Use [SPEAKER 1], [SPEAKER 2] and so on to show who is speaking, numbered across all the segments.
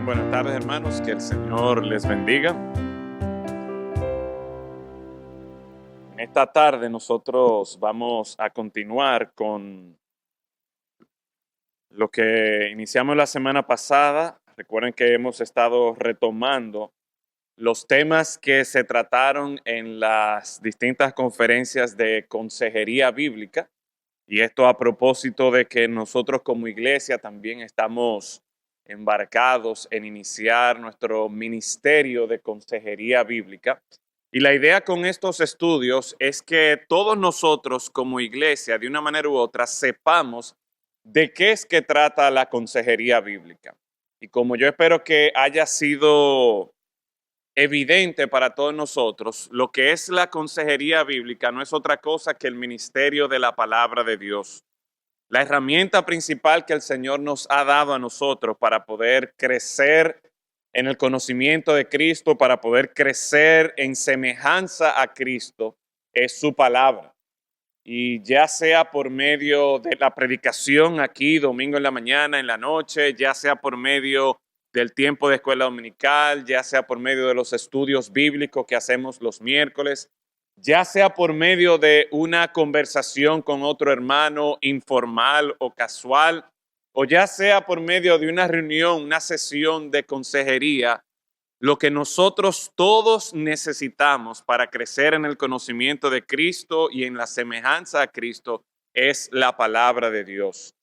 [SPEAKER 1] Bien, buenas tardes, hermanos, que el Señor les bendiga. En esta tarde nosotros vamos a continuar con lo que iniciamos la semana pasada. Recuerden que hemos estado retomando los temas que se trataron en las distintas conferencias de consejería bíblica, y esto a propósito de que nosotros como iglesia también estamos embarcados en iniciar nuestro ministerio de consejería bíblica. Y la idea con estos estudios es que todos nosotros como iglesia, de una manera u otra, sepamos de qué es que trata la consejería bíblica. Y como yo espero que haya sido evidente para todos nosotros, lo que es la consejería bíblica no es otra cosa que el ministerio de la palabra de Dios. La herramienta principal que el Señor nos ha dado a nosotros para poder crecer en el conocimiento de Cristo, para poder crecer en semejanza a Cristo, es su palabra. Y ya sea por medio de la predicación aquí, domingo en la mañana, en la noche, ya sea por medio del tiempo de escuela dominical, ya sea por medio de los estudios bíblicos que hacemos los miércoles, ya sea por medio de una conversación con otro hermano informal o casual, o ya sea por medio de una reunión, una sesión de consejería, lo que nosotros todos necesitamos para crecer en el conocimiento de Cristo y en la semejanza a Cristo es la palabra de Dios.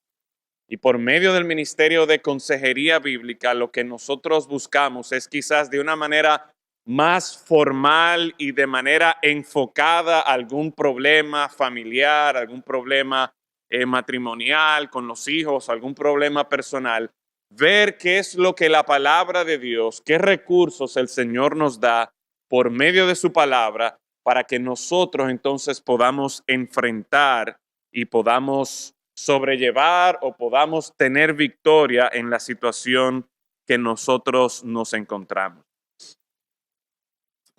[SPEAKER 1] Y por medio del ministerio de consejería bíblica, lo que nosotros buscamos es quizás de una manera más formal y de manera enfocada a algún problema familiar, algún problema matrimonial con los hijos, algún problema personal, ver qué es lo que la palabra de Dios, qué recursos el Señor nos da por medio de su palabra para que nosotros entonces podamos enfrentar y podamos sobrellevar o podamos tener victoria en la situación que nosotros nos encontramos.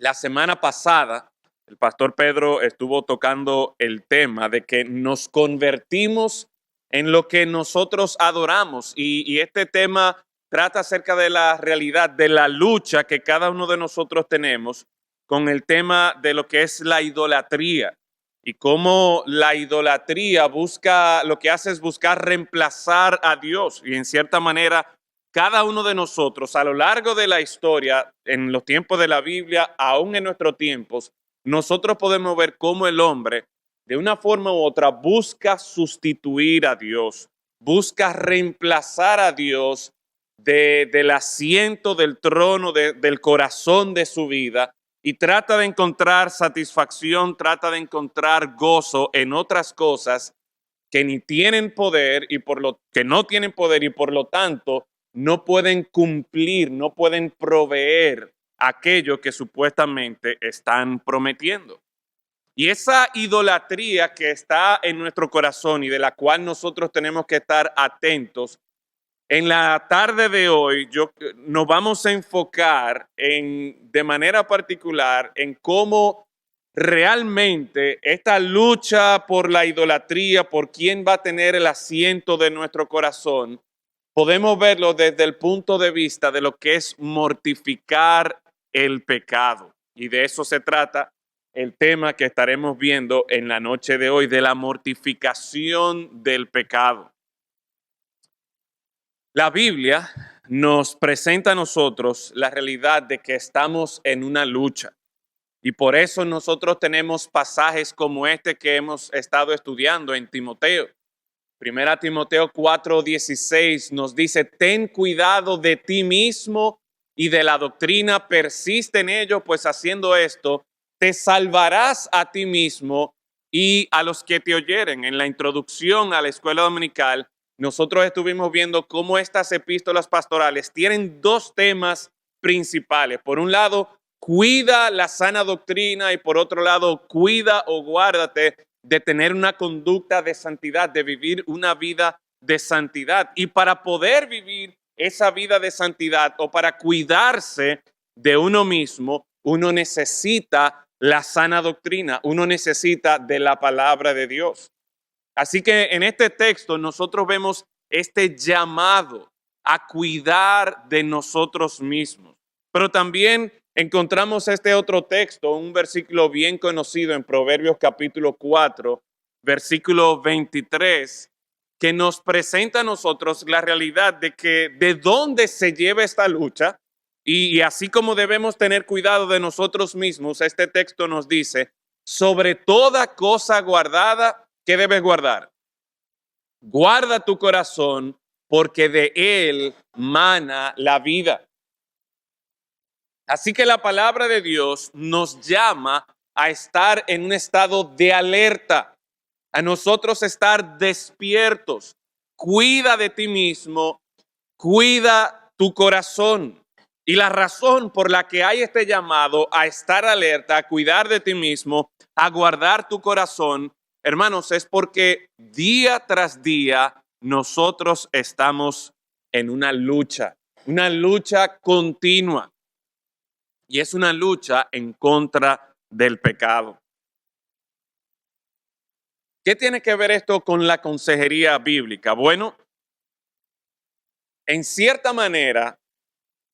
[SPEAKER 1] La semana pasada, el pastor Pedro estuvo tocando el tema de que nos convertimos en lo que nosotros adoramos, y este tema trata acerca de la realidad, de la lucha que cada uno de nosotros tenemos con el tema de lo que es la idolatría. Y cómo la idolatría busca, lo que hace es buscar reemplazar a Dios. Y en cierta manera, cada uno de nosotros a lo largo de la historia, en los tiempos de la Biblia, aún en nuestros tiempos, nosotros podemos ver cómo el hombre, de una forma u otra, busca sustituir a Dios, busca reemplazar a Dios del asiento del trono, del corazón de su vida, y trata de encontrar satisfacción, trata de encontrar gozo en otras cosas que ni tienen poder y que no tienen poder, y por lo tanto no pueden cumplir, no pueden proveer aquello que supuestamente están prometiendo. Y esa idolatría que está en nuestro corazón y de la cual nosotros tenemos que estar atentos, en la tarde de hoy nos vamos a enfocar de manera particular en cómo realmente esta lucha por la idolatría, por quién va a tener el asiento de nuestro corazón, podemos verlo desde el punto de vista de lo que es mortificar el pecado. Y de eso se trata el tema que estaremos viendo en la noche de hoy, de la mortificación del pecado. La Biblia nos presenta a nosotros la realidad de que estamos en una lucha, y por eso nosotros tenemos pasajes como este que hemos estado estudiando en Timoteo. Primera Timoteo 4:16 nos dice: ten cuidado de ti mismo y de la doctrina, persiste en ello, pues haciendo esto te salvarás a ti mismo y a los que te oyeren. En la introducción a la escuela dominical, nosotros estuvimos viendo cómo estas epístolas pastorales tienen dos temas principales. Por un lado, cuida la sana doctrina, y por otro lado, cuida o guárdate de tener una conducta de santidad, de vivir una vida de santidad. Y para poder vivir esa vida de santidad, o para cuidarse de uno mismo, uno necesita la sana doctrina, uno necesita de la palabra de Dios. Así que en este texto nosotros vemos este llamado a cuidar de nosotros mismos. Pero también encontramos este otro texto, un versículo bien conocido en Proverbios capítulo 4, versículo 23, que nos presenta a nosotros la realidad de que de dónde se lleva esta lucha y así como debemos tener cuidado de nosotros mismos, este texto nos dice, sobre toda cosa guardada, ¿qué debes guardar? Guarda tu corazón porque de él mana la vida. Así que la palabra de Dios nos llama a estar en un estado de alerta, a nosotros estar despiertos. Cuida de ti mismo, cuida tu corazón. Y la razón por la que hay este llamado a estar alerta, a cuidar de ti mismo, a guardar tu corazón, hermanos, es porque día tras día nosotros estamos en una lucha continua. Y es una lucha en contra del pecado. ¿Qué tiene que ver esto con la consejería bíblica? Bueno, en cierta manera,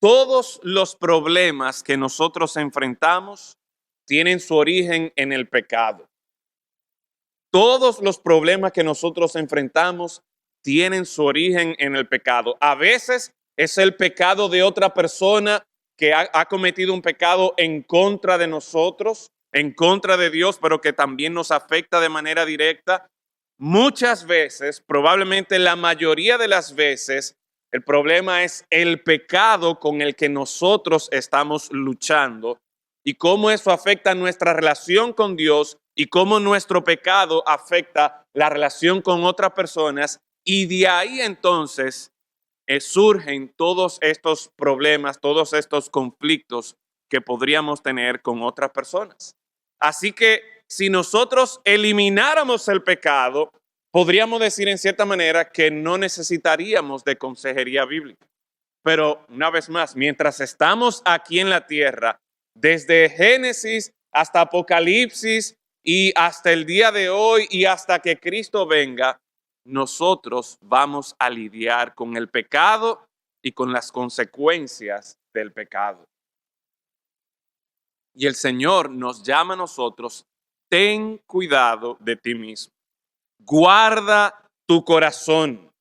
[SPEAKER 1] todos los problemas que nosotros enfrentamos tienen su origen en el pecado. Todos los problemas que nosotros enfrentamos tienen su origen en el pecado. A veces es el pecado de otra persona que ha cometido un pecado en contra de nosotros, en contra de Dios, pero que también nos afecta de manera directa. Muchas veces, probablemente la mayoría de las veces, el problema es el pecado con el que nosotros estamos luchando y cómo eso afecta nuestra relación con Dios y cómo nuestro pecado afecta la relación con otras personas. Y de ahí entonces surgen todos estos problemas, todos estos conflictos que podríamos tener con otras personas. Así que si nosotros elimináramos el pecado, podríamos decir en cierta manera que no necesitaríamos de consejería bíblica. Pero una vez más, mientras estamos aquí en la tierra, desde Génesis hasta Apocalipsis y hasta el día de hoy y hasta que Cristo venga, nosotros vamos a lidiar con el pecado y con las consecuencias del pecado. Y el Señor nos llama a nosotros, ten cuidado de ti mismo, guarda tu corazón.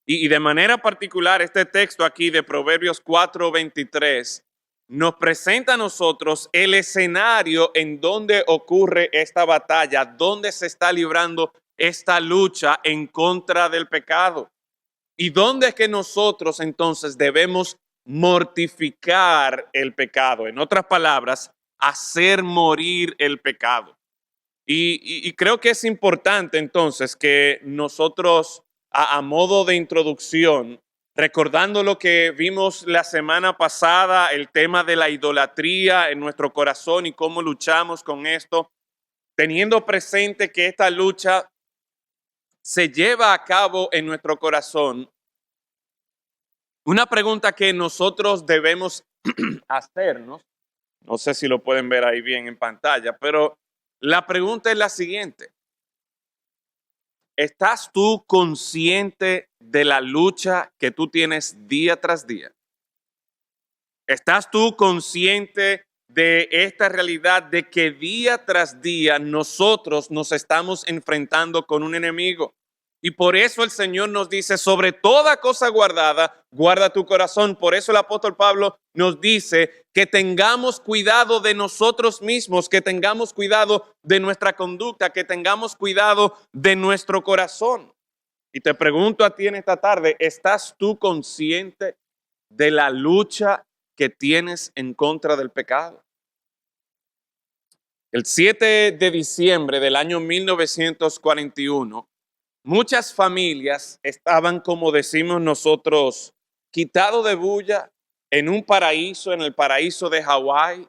[SPEAKER 1] Y de manera particular, este texto aquí de Proverbios 4:23 nos presenta a nosotros el escenario en donde ocurre esta batalla, donde se está librando esta lucha en contra del pecado. ¿Y dónde es que nosotros entonces debemos mortificar el pecado? En otras palabras, hacer morir el pecado. Y creo que es importante entonces que nosotros, a modo de introducción, recordando lo que vimos la semana pasada, el tema de la idolatría en nuestro corazón y cómo luchamos con esto, teniendo presente que esta lucha se lleva a cabo en nuestro corazón, una pregunta que nosotros debemos hacernos, no sé si lo pueden ver ahí bien en pantalla, pero la pregunta es la siguiente. ¿Estás tú consciente de la lucha que tú tienes día tras día? ¿Estás tú consciente de esta realidad de que día tras día nosotros nos estamos enfrentando con un enemigo? Y por eso el Señor nos dice, sobre toda cosa guardada, guarda tu corazón. Por eso el apóstol Pablo nos dice que tengamos cuidado de nosotros mismos, que tengamos cuidado de nuestra conducta, que tengamos cuidado de nuestro corazón. Y te pregunto a ti en esta tarde, ¿estás tú consciente de la lucha que tienes en contra del pecado? El 7 de diciembre del año 1941, muchas familias estaban, como decimos nosotros, quitado de bulla en un paraíso, en el paraíso de Hawái,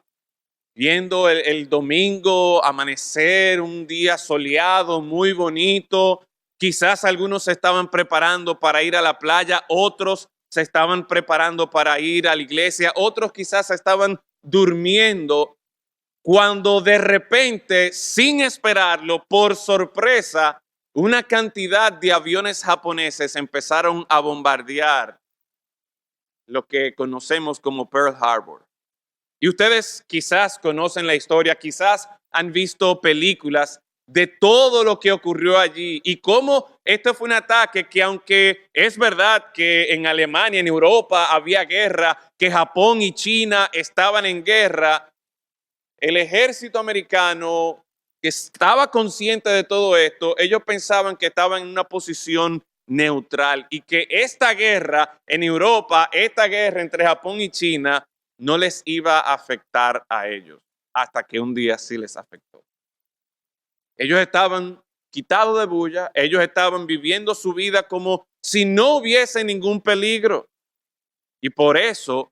[SPEAKER 1] viendo el domingo amanecer, un día soleado, muy bonito. Quizás algunos se estaban preparando para ir a la playa, otros se estaban preparando para ir a la iglesia, otros quizás estaban durmiendo, cuando de repente, sin esperarlo, por sorpresa, una cantidad de aviones japoneses empezaron a bombardear lo que conocemos como Pearl Harbor. Y ustedes quizás conocen la historia, quizás han visto películas de todo lo que ocurrió allí y cómo este fue un ataque que, aunque es verdad que en Alemania, en Europa había guerra, que Japón y China estaban en guerra, el ejército americano, que estaba consciente de todo esto, ellos pensaban que estaban en una posición neutral y que esta guerra en Europa, esta guerra entre Japón y China, no les iba a afectar a ellos, hasta que un día sí les afectó. Ellos estaban quitados de bulla, ellos estaban viviendo su vida como si no hubiese ningún peligro y por eso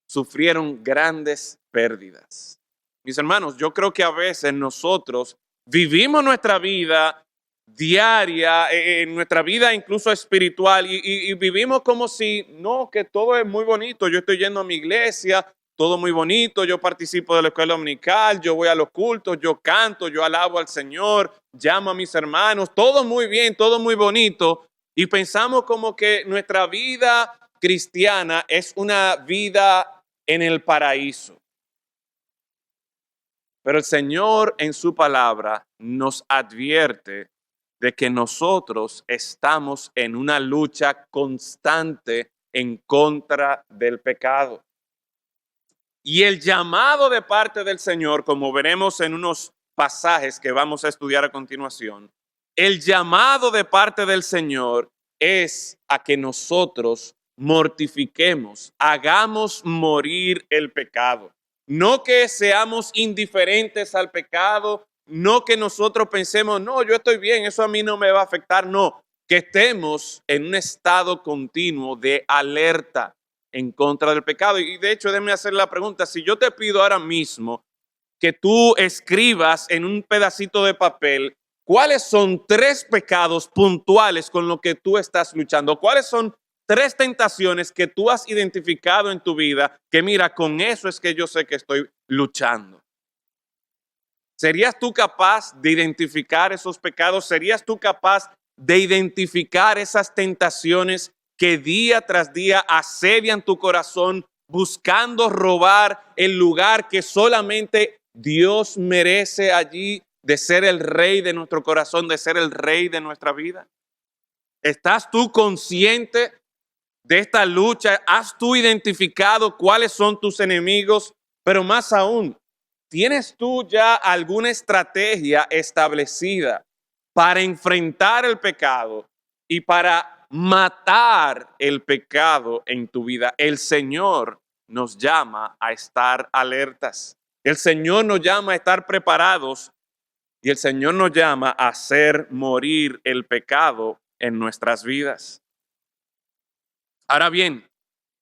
[SPEAKER 1] sufrieron grandes pérdidas. Mis hermanos, yo creo que a veces nosotros vivimos nuestra vida diaria, en nuestra vida incluso espiritual, y vivimos como si, no, que todo es muy bonito, yo estoy yendo a mi iglesia, todo muy bonito, yo participo de la escuela dominical, yo voy a los cultos, yo canto, yo alabo al Señor, llamo a mis hermanos, todo muy bien, todo muy bonito, y pensamos como que nuestra vida cristiana es una vida en el paraíso. Pero el Señor en su palabra nos advierte de que nosotros estamos en una lucha constante en contra del pecado. Y el llamado de parte del Señor, como veremos en unos pasajes que vamos a estudiar a continuación, el llamado de parte del Señor es a que nosotros mortifiquemos, hagamos morir el pecado. No que seamos indiferentes al pecado, no que nosotros pensemos, no, yo estoy bien, eso a mí no me va a afectar, no, que estemos en un estado continuo de alerta en contra del pecado. Y de hecho, déjeme hacer la pregunta, si yo te pido ahora mismo que tú escribas en un pedacito de papel cuáles son 3 pecados puntuales con los que tú estás luchando, cuáles son 3 tentaciones que tú has identificado en tu vida, que mira, con eso es que yo sé que estoy luchando. ¿Serías tú capaz de identificar esos pecados? ¿Serías tú capaz de identificar esas tentaciones que día tras día asedian tu corazón, buscando robar el lugar que solamente Dios merece allí, de ser el rey de nuestro corazón, de ser el rey de nuestra vida? ¿Estás tú consciente de esta lucha? ¿Has tú identificado cuáles son tus enemigos? Pero más aún, ¿tienes tú ya alguna estrategia establecida para enfrentar el pecado y para matar el pecado en tu vida? El Señor nos llama a estar alertas. El Señor nos llama a estar preparados y el Señor nos llama a hacer morir el pecado en nuestras vidas. Ahora bien,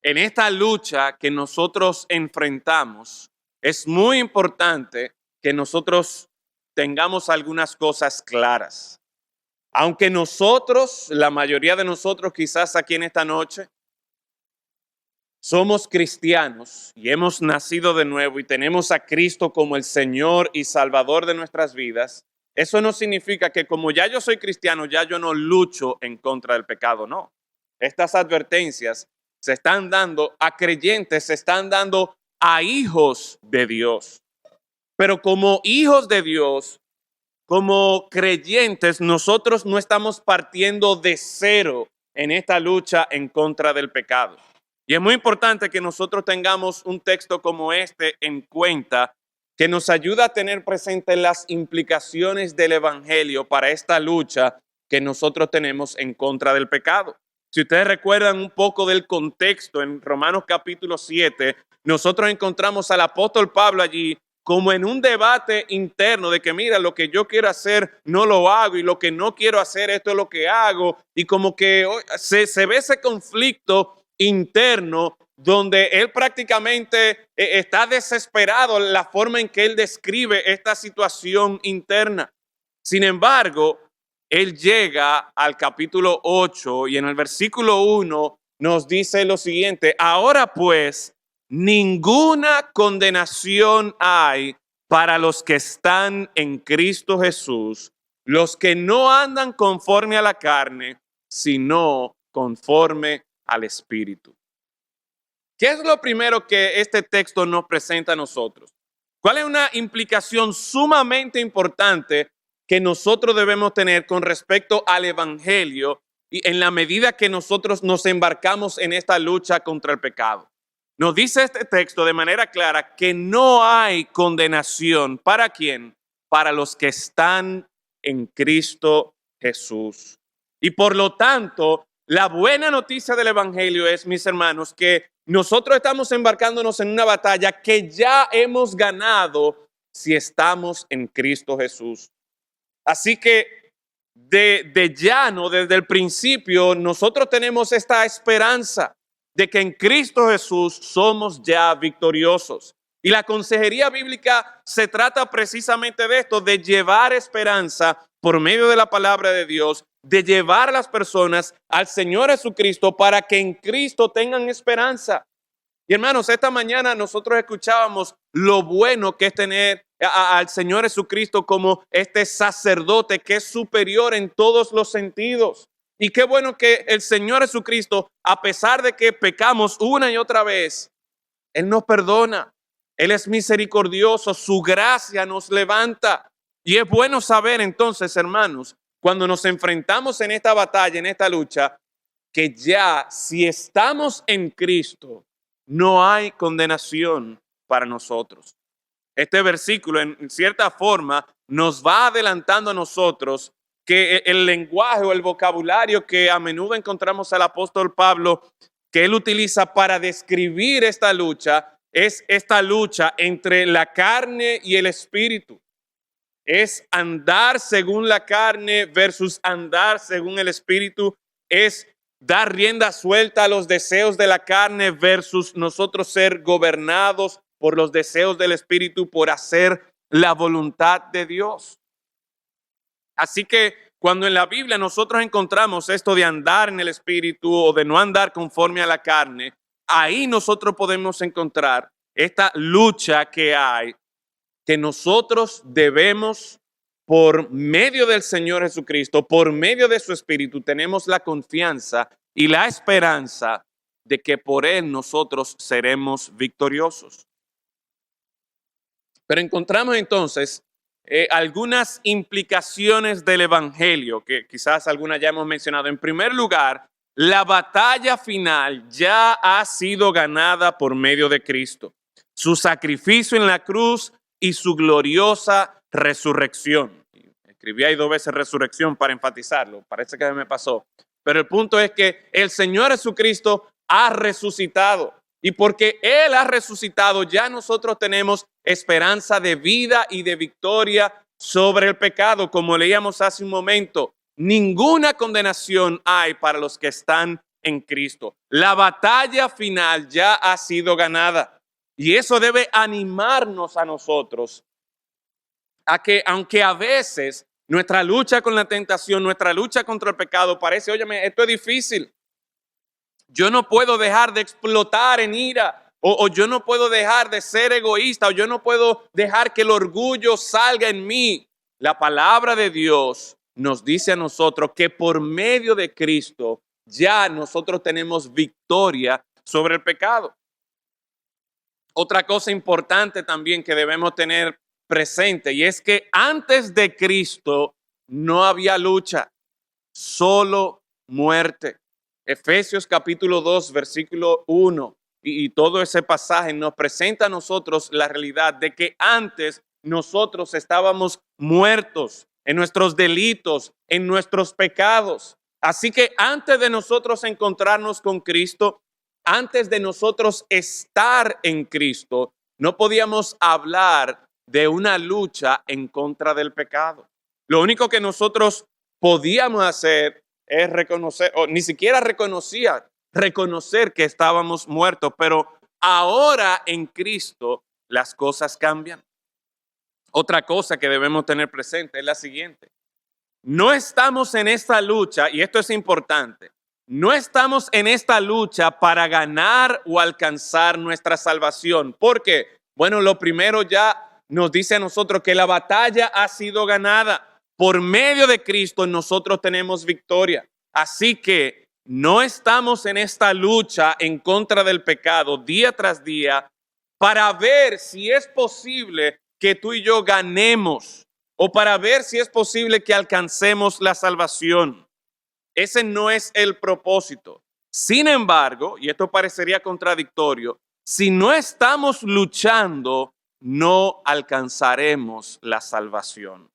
[SPEAKER 1] en esta lucha que nosotros enfrentamos, es muy importante que nosotros tengamos algunas cosas claras. Aunque nosotros, la mayoría de nosotros quizás aquí en esta noche, somos cristianos y hemos nacido de nuevo y tenemos a Cristo como el Señor y Salvador de nuestras vidas, eso no significa que como ya yo soy cristiano, ya yo no lucho en contra del pecado, no. Estas advertencias se están dando a creyentes, se están dando a hijos de Dios. Pero como hijos de Dios, como creyentes, nosotros no estamos partiendo de cero en esta lucha en contra del pecado. Y es muy importante que nosotros tengamos un texto como este en cuenta, que nos ayuda a tener presente las implicaciones del Evangelio para esta lucha que nosotros tenemos en contra del pecado. Si ustedes recuerdan un poco del contexto, en Romanos capítulo 7, nosotros encontramos al apóstol Pablo allí como en un debate interno de que mira, lo que yo quiero hacer no lo hago y lo que no quiero hacer esto es lo que hago, y como que se ve ese conflicto interno donde él prácticamente está desesperado en la forma en que él describe esta situación interna. Sin embargo, él llega al capítulo 8 y en el versículo 1 nos dice lo siguiente: ahora pues, ninguna condenación hay para los que están en Cristo Jesús, los que no andan conforme a la carne, sino conforme al Espíritu. ¿Qué es lo primero que este texto nos presenta a nosotros? ¿Cuál es una implicación sumamente importante que nosotros debemos tener con respecto al evangelio y en la medida que nosotros nos embarcamos en esta lucha contra el pecado? Nos dice este texto de manera clara que no hay condenación. ¿Para quién? Para los que están en Cristo Jesús. Y por lo tanto, la buena noticia del evangelio es, mis hermanos, que nosotros estamos embarcándonos en una batalla que ya hemos ganado si estamos en Cristo Jesús. Así que de llano, desde el principio, nosotros tenemos esta esperanza de que en Cristo Jesús somos ya victoriosos. Y la consejería bíblica se trata precisamente de esto, de llevar esperanza por medio de la palabra de Dios, de llevar a las personas al Señor Jesucristo para que en Cristo tengan esperanza. Y hermanos, esta mañana nosotros escuchábamos lo bueno que es tener al Señor Jesucristo como este sacerdote que es superior en todos los sentidos. Y qué bueno que el Señor Jesucristo, a pesar de que pecamos una y otra vez, Él nos perdona. Él es misericordioso, su gracia nos levanta. Y es bueno saber entonces, hermanos, cuando nos enfrentamos en esta batalla, en esta lucha, que ya si estamos en Cristo, no hay condenación para nosotros. Este versículo, en cierta forma, nos va adelantando a nosotros que el lenguaje o el vocabulario que a menudo encontramos al apóstol Pablo, que él utiliza para describir esta lucha, es esta lucha entre la carne y el espíritu. Es andar según la carne versus andar según el espíritu. Es dar rienda suelta a los deseos de la carne versus nosotros ser gobernados por los deseos del espíritu, por hacer la voluntad de Dios. Así que cuando en la Biblia nosotros encontramos esto de andar en el espíritu o de no andar conforme a la carne, ahí nosotros podemos encontrar esta lucha que hay, que nosotros debemos, por medio del Señor Jesucristo, por medio de su Espíritu, tenemos la confianza y la esperanza de que por Él nosotros seremos victoriosos. Pero encontramos entonces algunas implicaciones del Evangelio, que quizás algunas ya hemos mencionado. En primer lugar, la batalla final ya ha sido ganada por medio de Cristo. Su sacrificio en la cruz y su gloriosa resurrección. Escribí ahí 2 veces resurrección para enfatizarlo, parece que me pasó. Pero el punto es que el Señor Jesucristo ha resucitado. Y porque Él ha resucitado, ya nosotros tenemos esperanza de vida y de victoria sobre el pecado. Como leíamos hace un momento, ninguna condenación hay para los que están en Cristo. La batalla final ya ha sido ganada. Y eso debe animarnos a nosotros a que, aunque a veces nuestra lucha con la tentación, nuestra lucha contra el pecado parece, óyeme, esto es difícil. Yo no puedo dejar de explotar en ira, o yo no puedo dejar de ser egoísta, o yo no puedo dejar que el orgullo salga en mí. La palabra de Dios nos dice a nosotros que por medio de Cristo ya nosotros tenemos victoria sobre el pecado. Otra cosa importante también que debemos tener presente, y es que antes de Cristo no había lucha, solo muerte. Efesios capítulo 2, versículo 1 y todo ese pasaje nos presenta a nosotros la realidad de que antes nosotros estábamos muertos en nuestros delitos, en nuestros pecados. Así que antes de nosotros encontrarnos con Cristo, antes de nosotros estar en Cristo, no podíamos hablar de una lucha en contra del pecado. Lo único que nosotros podíamos hacer es reconocer, o ni siquiera reconocer que estábamos muertos, pero ahora en Cristo las cosas cambian. Otra cosa que debemos tener presente es la siguiente. No estamos en esta lucha, y esto es importante, no estamos en esta lucha para ganar o alcanzar nuestra salvación. ¿Por qué? Bueno, lo primero ya nos dice a nosotros que la batalla ha sido ganada. Por medio de Cristo nosotros tenemos victoria. Así que no estamos en esta lucha en contra del pecado día tras día para ver si es posible que tú y yo ganemos o para ver si es posible que alcancemos la salvación. Ese no es el propósito. Sin embargo, y esto parecería contradictorio, si no estamos luchando, no alcanzaremos la salvación.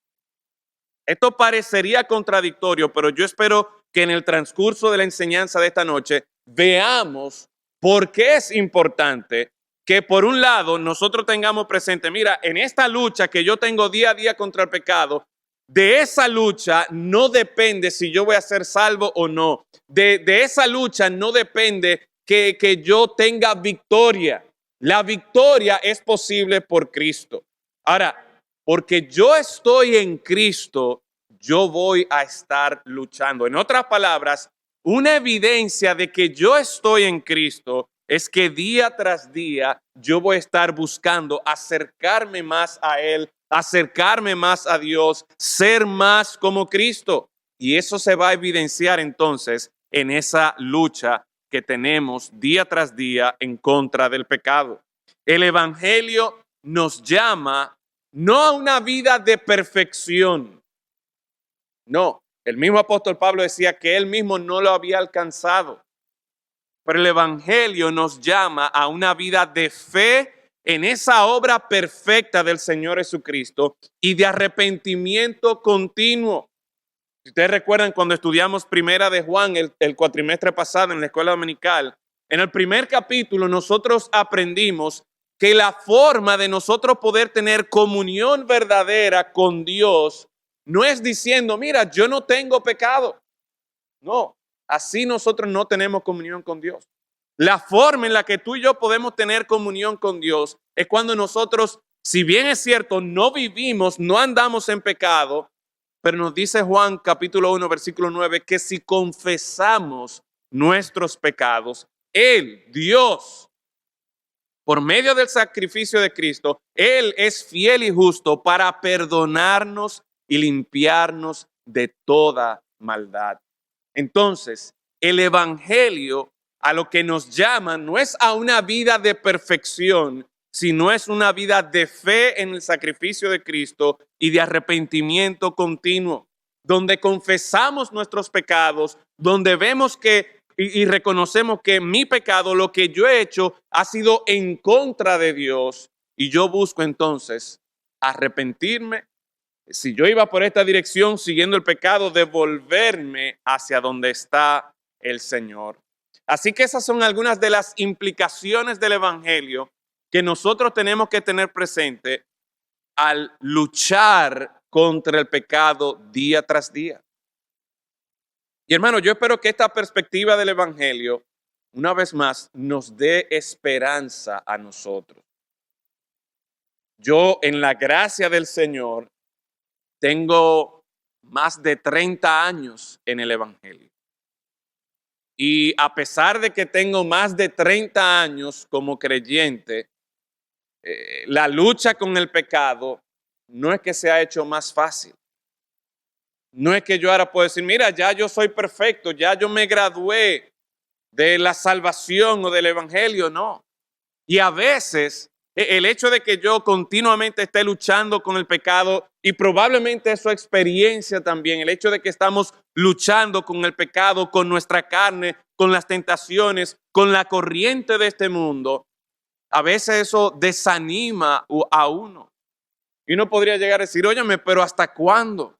[SPEAKER 1] Esto parecería contradictorio, pero yo espero que en el transcurso de la enseñanza de esta noche veamos por qué es importante que por un lado nosotros tengamos presente, mira, en esta lucha que yo tengo día a día contra el pecado, de esa lucha no depende si yo voy a ser salvo o no. De esa lucha no depende que yo tenga victoria. La victoria es posible por Cristo. Ahora, porque yo estoy en Cristo, yo voy a estar luchando. En otras palabras, una evidencia de que yo estoy en Cristo es que día tras día yo voy a estar buscando acercarme más a Él, acercarme más a Dios, ser más como Cristo. Y eso se va a evidenciar entonces en esa lucha que tenemos día tras día en contra del pecado. El Evangelio nos llama no a una vida de perfección. No, el mismo apóstol Pablo decía que él mismo no lo había alcanzado. Pero el Evangelio nos llama a una vida de fe en esa obra perfecta del Señor Jesucristo y de arrepentimiento continuo. Si ustedes recuerdan cuando estudiamos Primera de Juan el cuatrimestre pasado en la escuela dominical, en el primer capítulo nosotros aprendimos que la forma de nosotros poder tener comunión verdadera con Dios no es diciendo, mira, yo no tengo pecado. No, así nosotros no tenemos comunión con Dios. La forma en la que tú y yo podemos tener comunión con Dios es cuando nosotros, si bien es cierto, no vivimos, no andamos en pecado, pero nos dice Juan capítulo 1, versículo 9, que si confesamos nuestros pecados, Él, Dios, por medio del sacrificio de Cristo, Él es fiel y justo para perdonarnos y limpiarnos de toda maldad. Entonces, el Evangelio a lo que nos llama no es a una vida de perfección, sino es una vida de fe en el sacrificio de Cristo y de arrepentimiento continuo, donde confesamos nuestros pecados, donde vemos que y reconocemos que mi pecado, lo que yo he hecho, ha sido en contra de Dios y yo busco entonces arrepentirme. Si yo iba por esta dirección siguiendo el pecado, devolverme hacia donde está el Señor. Así que esas son algunas de las implicaciones del Evangelio que nosotros tenemos que tener presente al luchar contra el pecado día tras día. Y hermano, yo espero que esta perspectiva del Evangelio, una vez más, nos dé esperanza a nosotros. Yo, en la gracia del Señor, tengo más de 30 años en el Evangelio. Y a pesar de que tengo más de 30 años como creyente, la lucha con el pecado no es que se ha hecho más fácil. No es que yo ahora puedo decir, mira, ya yo soy perfecto, ya yo me gradué de la salvación o del Evangelio, no. Y a veces el hecho de que yo continuamente esté luchando con el pecado y probablemente es su experiencia también, el hecho de que estamos luchando con el pecado, con nuestra carne, con las tentaciones, con la corriente de este mundo, a veces eso desanima a uno. Y uno podría llegar a decir, óyeme, pero ¿hasta cuándo?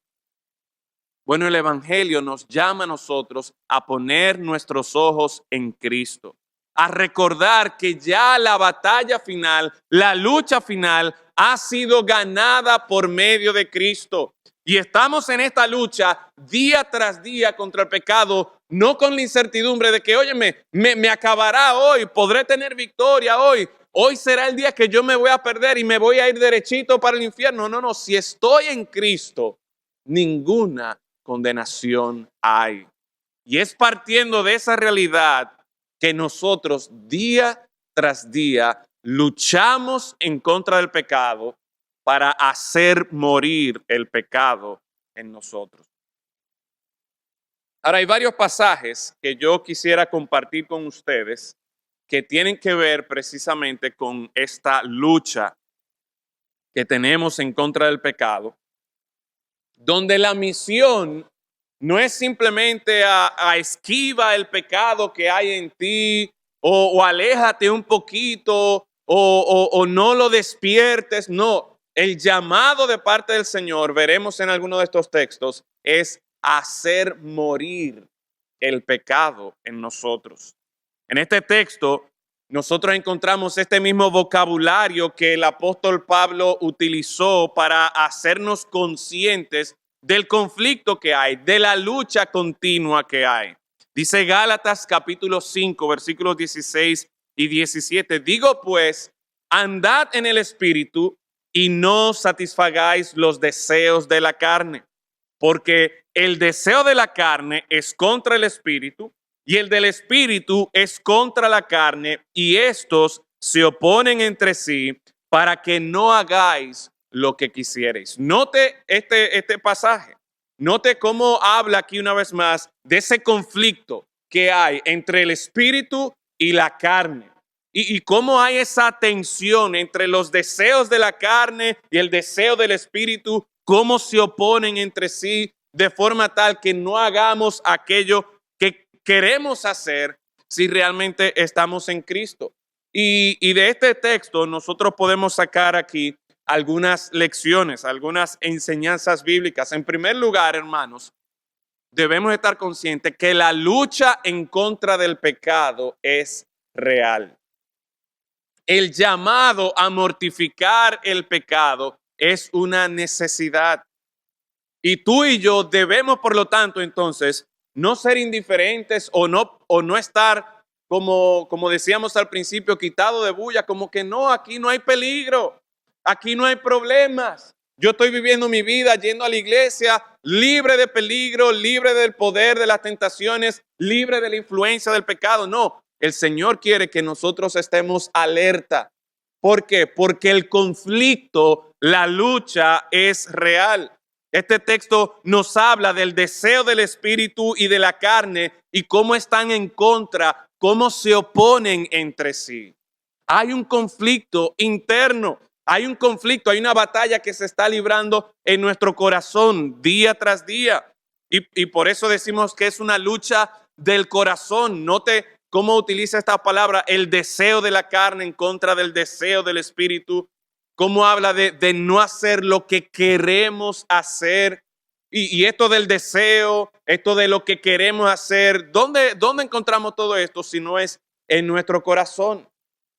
[SPEAKER 1] Bueno, el Evangelio nos llama a nosotros a poner nuestros ojos en Cristo, a recordar que ya la batalla final, la lucha final ha sido ganada por medio de Cristo. Y estamos en esta lucha día tras día contra el pecado, no con la incertidumbre de que, óyeme, me acabará hoy, podré tener victoria hoy. Hoy será el día que yo me voy a perder y me voy a ir derechito para el infierno. No, no, si estoy en Cristo, ninguna condenación hay. Y es partiendo de esa realidad que nosotros día tras día luchamos en contra del pecado para hacer morir el pecado en nosotros. Ahora, hay varios pasajes que yo quisiera compartir con ustedes que tienen que ver precisamente con esta lucha que tenemos en contra del pecado, donde la misión no es simplemente a esquiva el pecado que hay en ti o aléjate un poquito o no lo despiertes. No, el llamado de parte del Señor, veremos en alguno de estos textos, es hacer morir el pecado en nosotros. En este texto, nosotros encontramos este mismo vocabulario que el apóstol Pablo utilizó para hacernos conscientes del conflicto que hay, de la lucha continua que hay. Dice Gálatas capítulo 5, versículos 16 y 17. Digo pues, andad en el Espíritu y no satisfagáis los deseos de la carne, porque el deseo de la carne es contra el Espíritu y el del Espíritu es contra la carne, y estos se oponen entre sí para que no hagáis lo que quisierais. Note este pasaje. Note cómo habla aquí una vez más de ese conflicto que hay entre el Espíritu y la carne. Y cómo hay esa tensión entre los deseos de la carne y el deseo del Espíritu, cómo se oponen entre sí de forma tal que no hagamos aquello que queremos hacer si realmente estamos en Cristo. Y de este texto nosotros podemos sacar aquí algunas lecciones, algunas enseñanzas bíblicas. En primer lugar, hermanos, debemos estar conscientes que la lucha en contra del pecado es real. El llamado a mortificar el pecado es una necesidad. Y tú y yo debemos, por lo tanto, entonces, no ser indiferentes o no estar, como decíamos al principio, quitado de bulla, como que no, aquí no hay peligro, aquí no hay problemas. Yo estoy viviendo mi vida yendo a la iglesia, libre de peligro, libre del poder de las tentaciones, libre de la influencia del pecado. No, el Señor quiere que nosotros estemos alerta. ¿Por qué? Porque el conflicto, la lucha es real. Este texto nos habla del deseo del espíritu y de la carne y cómo están en contra, cómo se oponen entre sí. Hay un conflicto interno, hay un conflicto, hay una batalla que se está librando en nuestro corazón día tras día. Y por eso decimos que es una lucha del corazón. Note cómo utiliza esta palabra, el deseo de la carne en contra del deseo del espíritu. Cómo habla de no hacer lo que queremos hacer. Y esto del deseo, esto de lo que queremos hacer, ¿dónde encontramos todo esto si no es en nuestro corazón?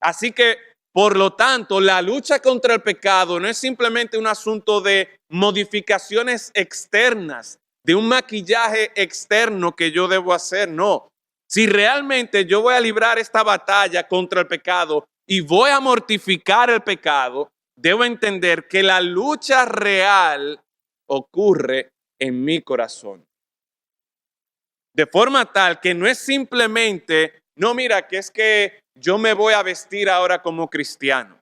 [SPEAKER 1] Así que, por lo tanto, la lucha contra el pecado no es simplemente un asunto de modificaciones externas, de un maquillaje externo que yo debo hacer, no. Si realmente yo voy a librar esta batalla contra el pecado y voy a mortificar el pecado, debo entender que la lucha real ocurre en mi corazón. De forma tal que no es simplemente, no, mira, que es que yo me voy a vestir ahora como cristiano.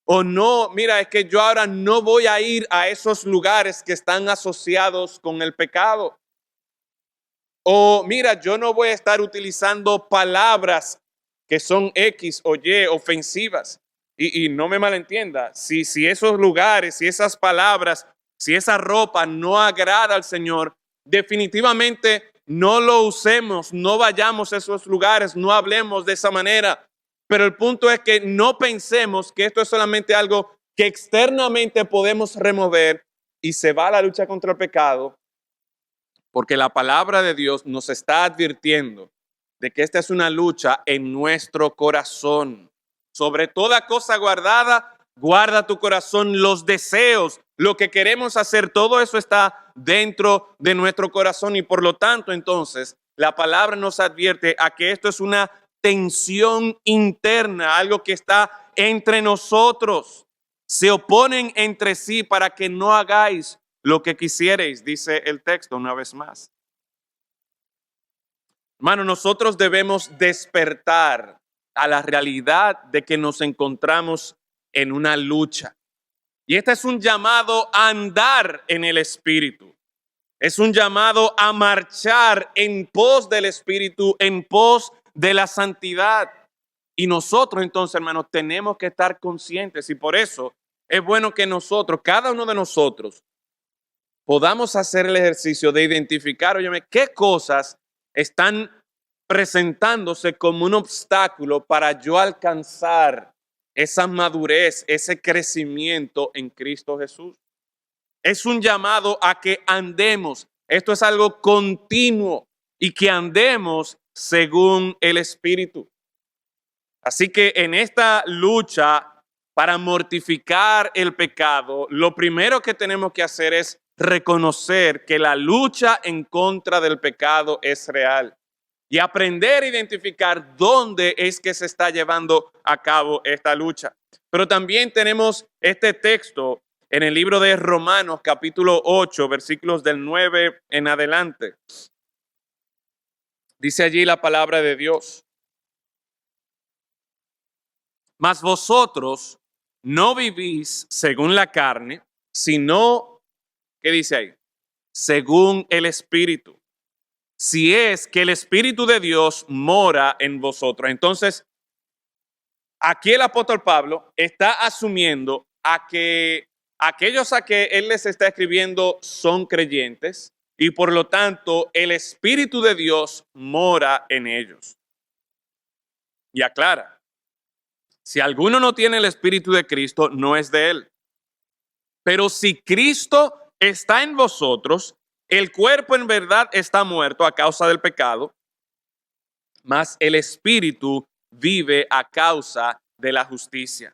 [SPEAKER 1] O no, mira, es que yo ahora no voy a ir a esos lugares que están asociados con el pecado. O mira, yo no voy a estar utilizando palabras que son X o Y ofensivas. Y no me malentienda, si esos lugares, si esas palabras, si esa ropa no agrada al Señor, definitivamente no lo usemos, no vayamos a esos lugares, no hablemos de esa manera. Pero el punto es que no pensemos que esto es solamente algo que externamente podemos remover y se va a la lucha contra el pecado, porque la palabra de Dios nos está advirtiendo de que esta es una lucha en nuestro corazón. Sobre toda cosa guardada, guarda tu corazón, los deseos, lo que queremos hacer, todo eso está dentro de nuestro corazón y por lo tanto entonces la palabra nos advierte a que esto es una tensión interna, algo que está entre nosotros. Se oponen entre sí para que no hagáis lo que quisierais, dice el texto una vez más. Hermano, nosotros debemos despertar a la realidad de que nos encontramos en una lucha. Y este es un llamado a andar en el Espíritu. Es un llamado a marchar en pos del Espíritu, en pos de la santidad. Y nosotros entonces, hermanos, tenemos que estar conscientes y por eso es bueno que nosotros, cada uno de nosotros, podamos hacer el ejercicio de identificar, óyeme, qué cosas están presentándose como un obstáculo para yo alcanzar esa madurez, ese crecimiento en Cristo Jesús. Es un llamado a que andemos. Esto es algo continuo y que andemos según el Espíritu. Así que en esta lucha para mortificar el pecado, lo primero que tenemos que hacer es reconocer que la lucha en contra del pecado es real y aprender a identificar dónde es que se está llevando a cabo esta lucha. Pero también tenemos este texto en el libro de Romanos, capítulo 8, versículos del 9 en adelante. Dice allí la palabra de Dios: mas vosotros no vivís según la carne, sino, ¿qué dice ahí? Según el Espíritu. Si es que el Espíritu de Dios mora en vosotros. Entonces, aquí el apóstol Pablo está asumiendo a que aquellos a que él les está escribiendo son creyentes y por lo tanto el Espíritu de Dios mora en ellos. Y aclara, si alguno no tiene el Espíritu de Cristo, no es de él. Pero si Cristo está en vosotros, el cuerpo en verdad está muerto a causa del pecado, mas el Espíritu vive a causa de la justicia.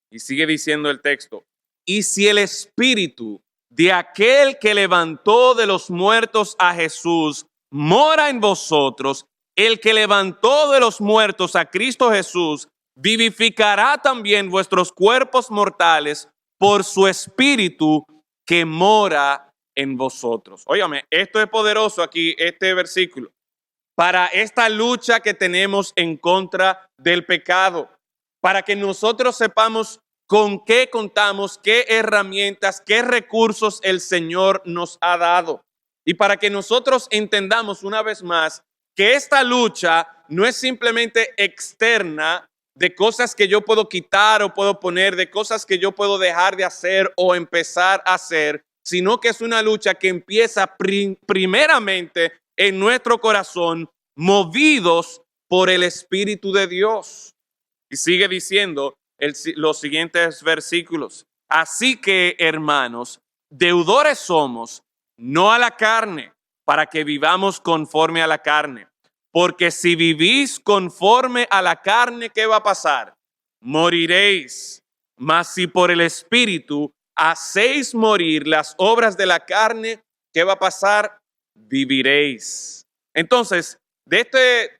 [SPEAKER 1] Y sigue diciendo el texto: y si el Espíritu de aquel que levantó de los muertos a Jesús mora en vosotros, el que levantó de los muertos a Cristo Jesús vivificará también vuestros cuerpos mortales por su Espíritu que mora en vosotros. Óigame, esto es poderoso aquí, este versículo, para esta lucha que tenemos en contra del pecado, para que nosotros sepamos con qué contamos, qué herramientas, qué recursos el Señor nos ha dado. Y para que nosotros entendamos una vez más que esta lucha no es simplemente externa, de cosas que yo puedo quitar o puedo poner, de cosas que yo puedo dejar de hacer o empezar a hacer, sino que es una lucha que empieza primeramente en nuestro corazón, movidos por el Espíritu de Dios. Y sigue diciendo los siguientes versículos: así que, hermanos, deudores somos, no a la carne, para que vivamos conforme a la carne. Porque si vivís conforme a la carne, ¿qué va a pasar? Moriréis. Mas si por el Espíritu hacéis morir las obras de la carne, ¿qué va a pasar? Viviréis. Entonces, de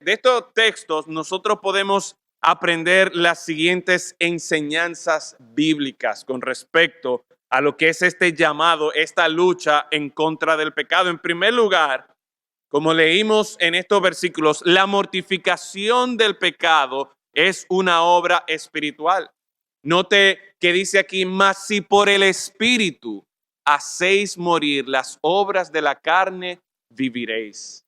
[SPEAKER 1] estos textos nosotros podemos aprender las siguientes enseñanzas bíblicas con respecto a lo que es este llamado, esta lucha en contra del pecado. En primer lugar, como leímos en estos versículos, la mortificación del pecado es una obra espiritual. Note que dice aquí: mas si por el Espíritu hacéis morir las obras de la carne, viviréis.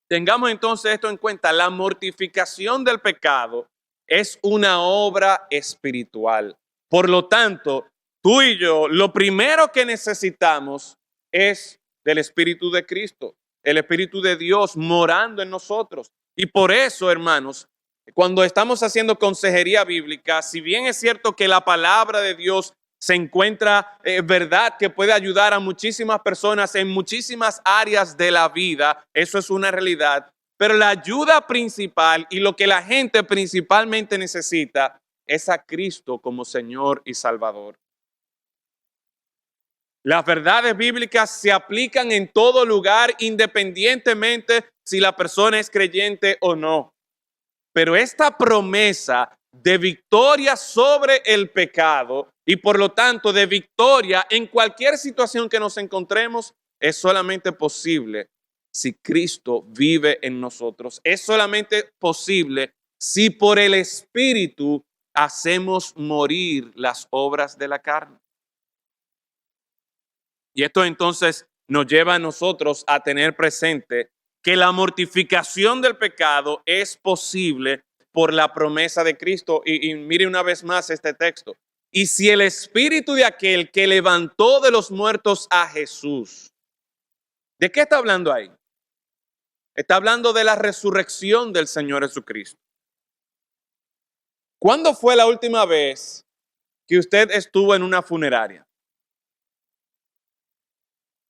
[SPEAKER 1] Tengamos entonces esto en cuenta: la mortificación del pecado es una obra espiritual. Por lo tanto, tú y yo, lo primero que necesitamos es del Espíritu de Cristo, el Espíritu de Dios morando en nosotros. Y por eso, hermanos, cuando estamos haciendo consejería bíblica, si bien es cierto que la palabra de Dios se encuentra verdad que puede ayudar a muchísimas personas en muchísimas áreas de la vida, eso es una realidad, pero la ayuda principal y lo que la gente principalmente necesita es a Cristo como Señor y Salvador. Las verdades bíblicas se aplican en todo lugar, independientemente si la persona es creyente o no. Pero esta promesa de victoria sobre el pecado y por lo tanto de victoria en cualquier situación que nos encontremos es solamente posible si Cristo vive en nosotros. Es solamente posible si por el Espíritu hacemos morir las obras de la carne. Y esto entonces nos lleva a nosotros a tener presente que la mortificación del pecado es posible por la promesa de Cristo. Y mire una vez más este texto. Y si el espíritu de aquel que levantó de los muertos a Jesús, ¿de qué está hablando ahí? Está hablando de la resurrección del Señor Jesucristo. ¿Cuándo fue la última vez que usted estuvo en una funeraria?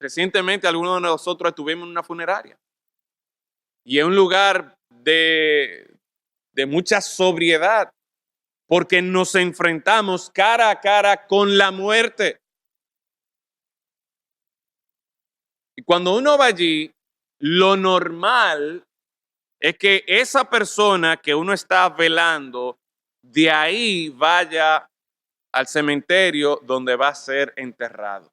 [SPEAKER 1] Recientemente algunos de nosotros estuvimos en una funeraria. Y es un lugar de mucha sobriedad, porque nos enfrentamos cara a cara con la muerte. Y cuando uno va allí, lo normal es que esa persona que uno está velando, de ahí vaya al cementerio donde va a ser enterrado.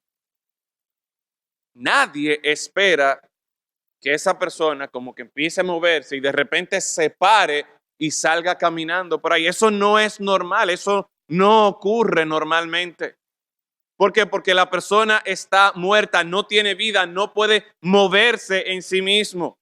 [SPEAKER 1] Nadie espera que esa persona como que empiece a moverse y de repente se pare y salga caminando por ahí. Eso no es normal, eso no ocurre normalmente. ¿Por qué? Porque la persona está muerta, no tiene vida, no puede moverse en sí mismo.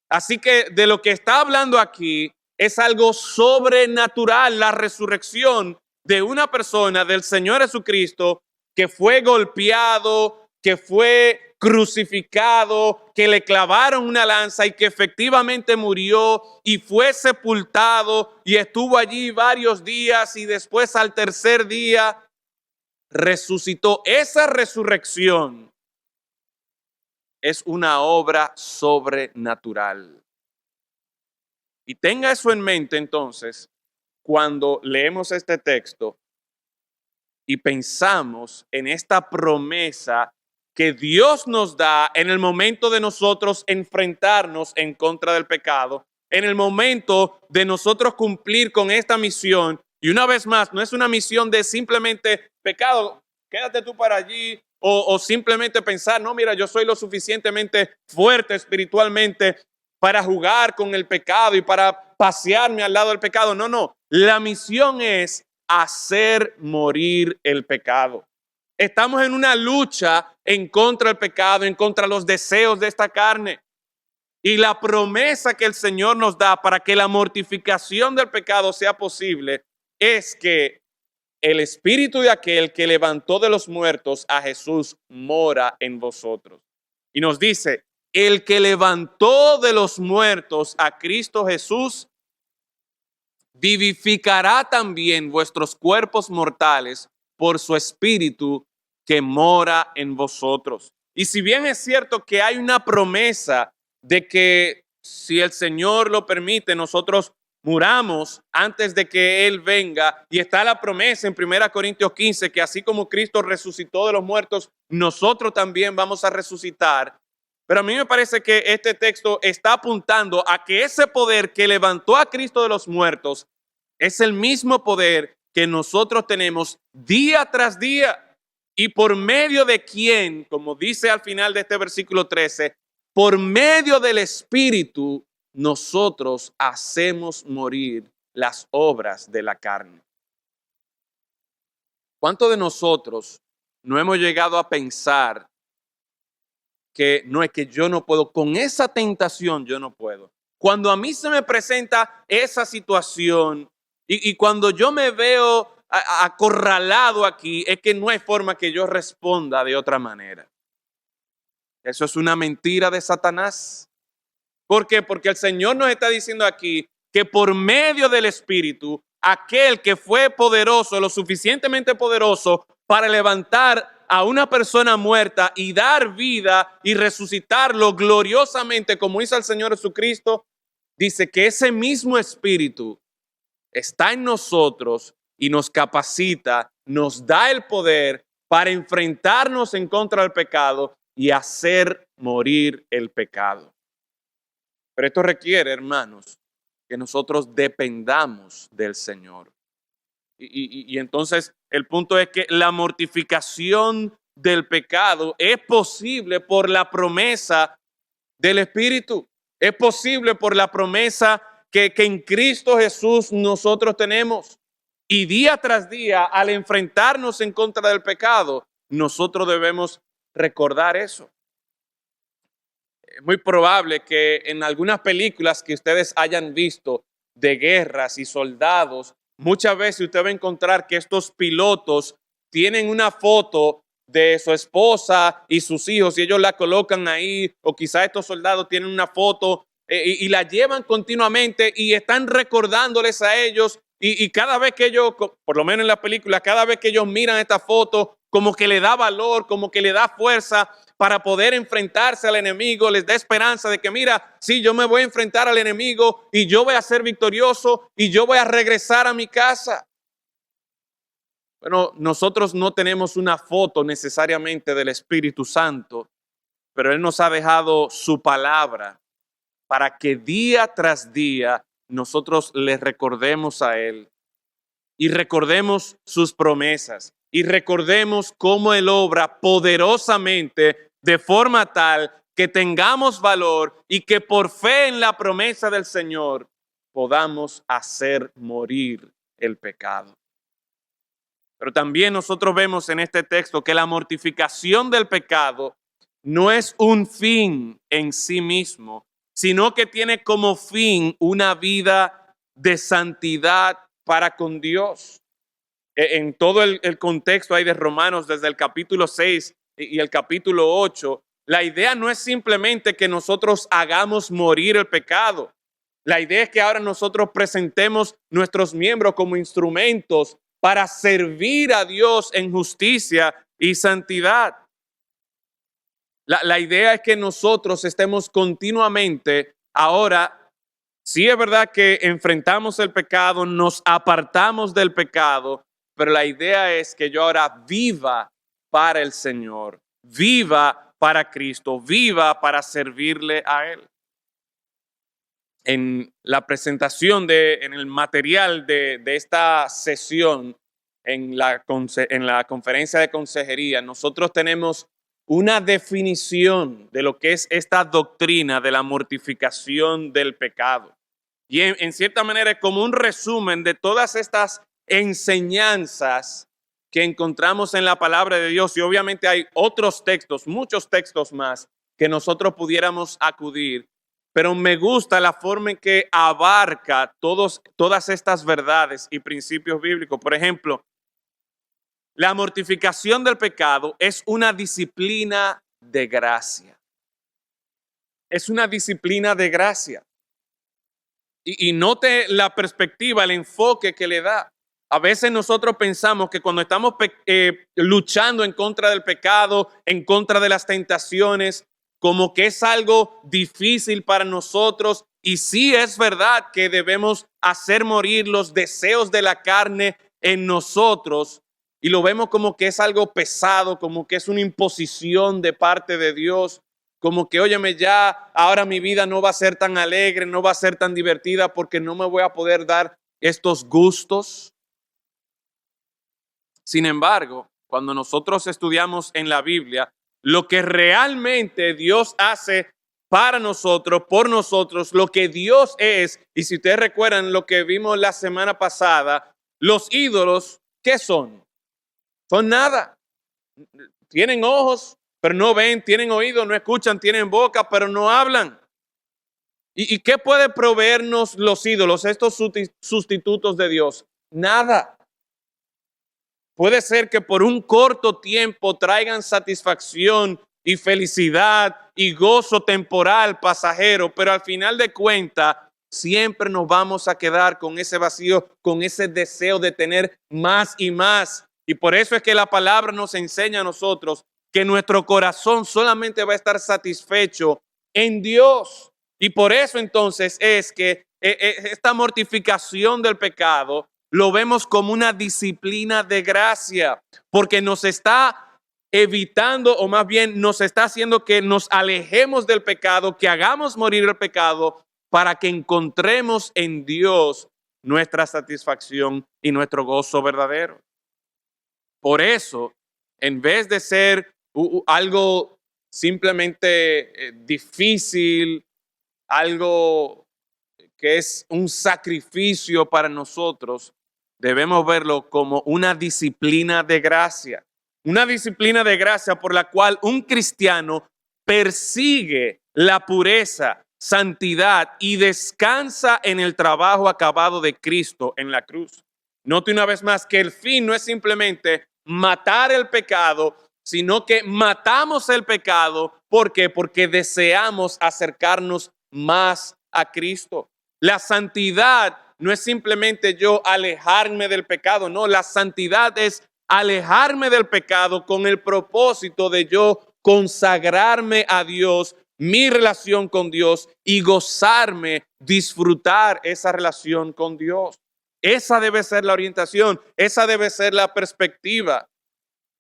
[SPEAKER 1] Así que de lo que está hablando aquí es algo sobrenatural, la resurrección de una persona, del Señor Jesucristo, que fue golpeado, que fue crucificado, que le clavaron una lanza y que efectivamente murió y fue sepultado y estuvo allí varios días y después al tercer día resucitó. Esa resurrección es una obra sobrenatural. Y tenga eso en mente entonces cuando leemos este texto y pensamos en esta promesa que Dios nos da en el momento de nosotros enfrentarnos en contra del pecado, en el momento de nosotros cumplir con esta misión. Y una vez más, no es una misión de simplemente pecado, quédate tú para allí, o simplemente pensar, no, mira, yo soy lo suficientemente fuerte espiritualmente para jugar con el pecado y para pasearme al lado del pecado. No, no. La misión es hacer morir el pecado. Estamos en una lucha en contra del pecado, en contra de los deseos de esta carne. Y la promesa que el Señor nos da para que la mortificación del pecado sea posible es que el espíritu de aquel que levantó de los muertos a Jesús mora en vosotros. Y nos dice, el que levantó de los muertos a Cristo Jesús, vivificará también vuestros cuerpos mortales por su espíritu que mora en vosotros. Y si bien es cierto que hay una promesa de que si el Señor lo permite, nosotros muramos antes de que Él venga, y está la promesa en 1 Corintios 15 que así como Cristo resucitó de los muertos, nosotros también vamos a resucitar. Pero a mí me parece que este texto está apuntando a que ese poder que levantó a Cristo de los muertos es el mismo poder que nosotros tenemos día tras día, y por medio de quién, como dice al final de este versículo 13, por medio del Espíritu nosotros hacemos morir las obras de la carne. ¿Cuántos de nosotros no hemos llegado a pensar que no es que yo no puedo, con esa tentación yo no puedo? Cuando a mí se me presenta esa situación y cuando yo me veo acorralado aquí, es que no hay forma que yo responda de otra manera. Eso es una mentira de Satanás. ¿Por qué? Porque el Señor nos está diciendo aquí que por medio del Espíritu, aquel que fue poderoso, lo suficientemente poderoso para levantar a una persona muerta y dar vida y resucitarlo gloriosamente como hizo el Señor Jesucristo, dice que ese mismo Espíritu está en nosotros y nos capacita, nos da el poder para enfrentarnos en contra del pecado y hacer morir el pecado. Pero esto requiere, hermanos, que nosotros dependamos del Señor. Y entonces el punto es que la mortificación del pecado es posible por la promesa del Espíritu. Es posible por la promesa que en Cristo Jesús nosotros tenemos. Y día tras día, al enfrentarnos en contra del pecado, nosotros debemos recordar eso. Es muy probable que en algunas películas que ustedes hayan visto de guerras y soldados, muchas veces usted va a encontrar que estos pilotos tienen una foto de su esposa y sus hijos y ellos la colocan ahí, o quizá estos soldados tienen una foto y la llevan continuamente y están recordándoles a ellos y cada vez que ellos, por lo menos en la película, cada vez que ellos miran esta foto, como que le da valor, como que le da fuerza para poder enfrentarse al enemigo, les da esperanza de que mira, sí, yo me voy a enfrentar al enemigo y yo voy a ser victorioso y yo voy a regresar a mi casa. Bueno, nosotros no tenemos una foto necesariamente del Espíritu Santo, pero Él nos ha dejado su palabra para que día tras día nosotros le recordemos a Él y recordemos sus promesas y recordemos cómo Él obra poderosamente de forma tal que tengamos valor y que por fe en la promesa del Señor podamos hacer morir el pecado. Pero también nosotros vemos en este texto que la mortificación del pecado no es un fin en sí mismo, sino que tiene como fin una vida de santidad para con Dios. En todo el contexto ahí de Romanos, desde el capítulo 6 y el capítulo 8, la idea no es simplemente que nosotros hagamos morir el pecado. La idea es que ahora nosotros presentemos nuestros miembros como instrumentos para servir a Dios en justicia y santidad. La idea es que nosotros estemos continuamente ahora, sí es verdad que enfrentamos el pecado, nos apartamos del pecado, pero la idea es que yo ahora viva para el Señor, viva para Cristo, viva para servirle a Él. En la presentación, en el material de esta sesión, en la conferencia de consejería, nosotros tenemos una definición de lo que es esta doctrina de la mortificación del pecado. Y en cierta manera es como un resumen de todas estas enseñanzas que encontramos en la palabra de Dios. Y obviamente hay otros textos, muchos textos más que nosotros pudiéramos acudir. Pero me gusta la forma en que abarca todas estas verdades y principios bíblicos. Por ejemplo, la mortificación del pecado es una disciplina de gracia. Es una disciplina de gracia. Y note la perspectiva, el enfoque que le da. A veces nosotros pensamos que cuando estamos luchando en contra del pecado, en contra de las tentaciones, como que es algo difícil para nosotros. Y sí es verdad que debemos hacer morir los deseos de la carne en nosotros. Y lo vemos como que es algo pesado, como que es una imposición de parte de Dios. Como que, óyeme, ya ahora mi vida no va a ser tan alegre, no va a ser tan divertida porque no me voy a poder dar estos gustos. Sin embargo, cuando nosotros estudiamos en la Biblia, lo que realmente Dios hace para nosotros, por nosotros, lo que Dios es, y si ustedes recuerdan lo que vimos la semana pasada, los ídolos, ¿qué son? Son nada. Tienen ojos, pero no ven, tienen oídos, no escuchan, tienen boca, pero no hablan. ¿Y qué puede proveernos los ídolos, estos sustitutos de Dios? Nada. Puede ser que por un corto tiempo traigan satisfacción y felicidad y gozo temporal, pasajero, pero al final de cuentas siempre nos vamos a quedar con ese vacío, con ese deseo de tener más y más. Y por eso es que la palabra nos enseña a nosotros que nuestro corazón solamente va a estar satisfecho en Dios. Y por eso entonces es que esta mortificación del pecado lo vemos como una disciplina de gracia, porque nos está evitando, o más bien nos está haciendo que nos alejemos del pecado, que hagamos morir el pecado, para que encontremos en Dios nuestra satisfacción y nuestro gozo verdadero. Por eso, en vez de ser algo simplemente difícil, algo que es un sacrificio para nosotros, debemos verlo como una disciplina de gracia. Una disciplina de gracia por la cual un cristiano persigue la pureza, santidad y descansa en el trabajo acabado de Cristo en la cruz. Note una vez más que el fin no es simplemente matar el pecado, sino que matamos el pecado. ¿Por qué? Porque deseamos acercarnos más a Cristo. La santidad no es simplemente yo alejarme del pecado, no, la santidad es alejarme del pecado con el propósito de yo consagrarme a Dios, mi relación con Dios y gozarme, disfrutar esa relación con Dios. Esa debe ser la orientación, esa debe ser la perspectiva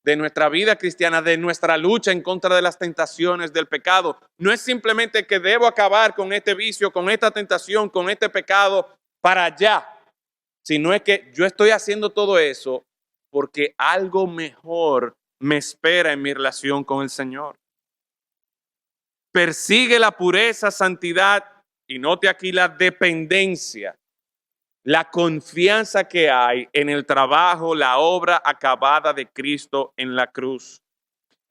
[SPEAKER 1] de nuestra vida cristiana, de nuestra lucha en contra de las tentaciones del pecado. No es simplemente que debo acabar con este vicio, con esta tentación, con este pecado para allá, sino es que yo estoy haciendo todo eso porque algo mejor me espera en mi relación con el Señor. Persigue la pureza, santidad y note aquí la dependencia, la confianza que hay en el trabajo, la obra acabada de Cristo en la cruz.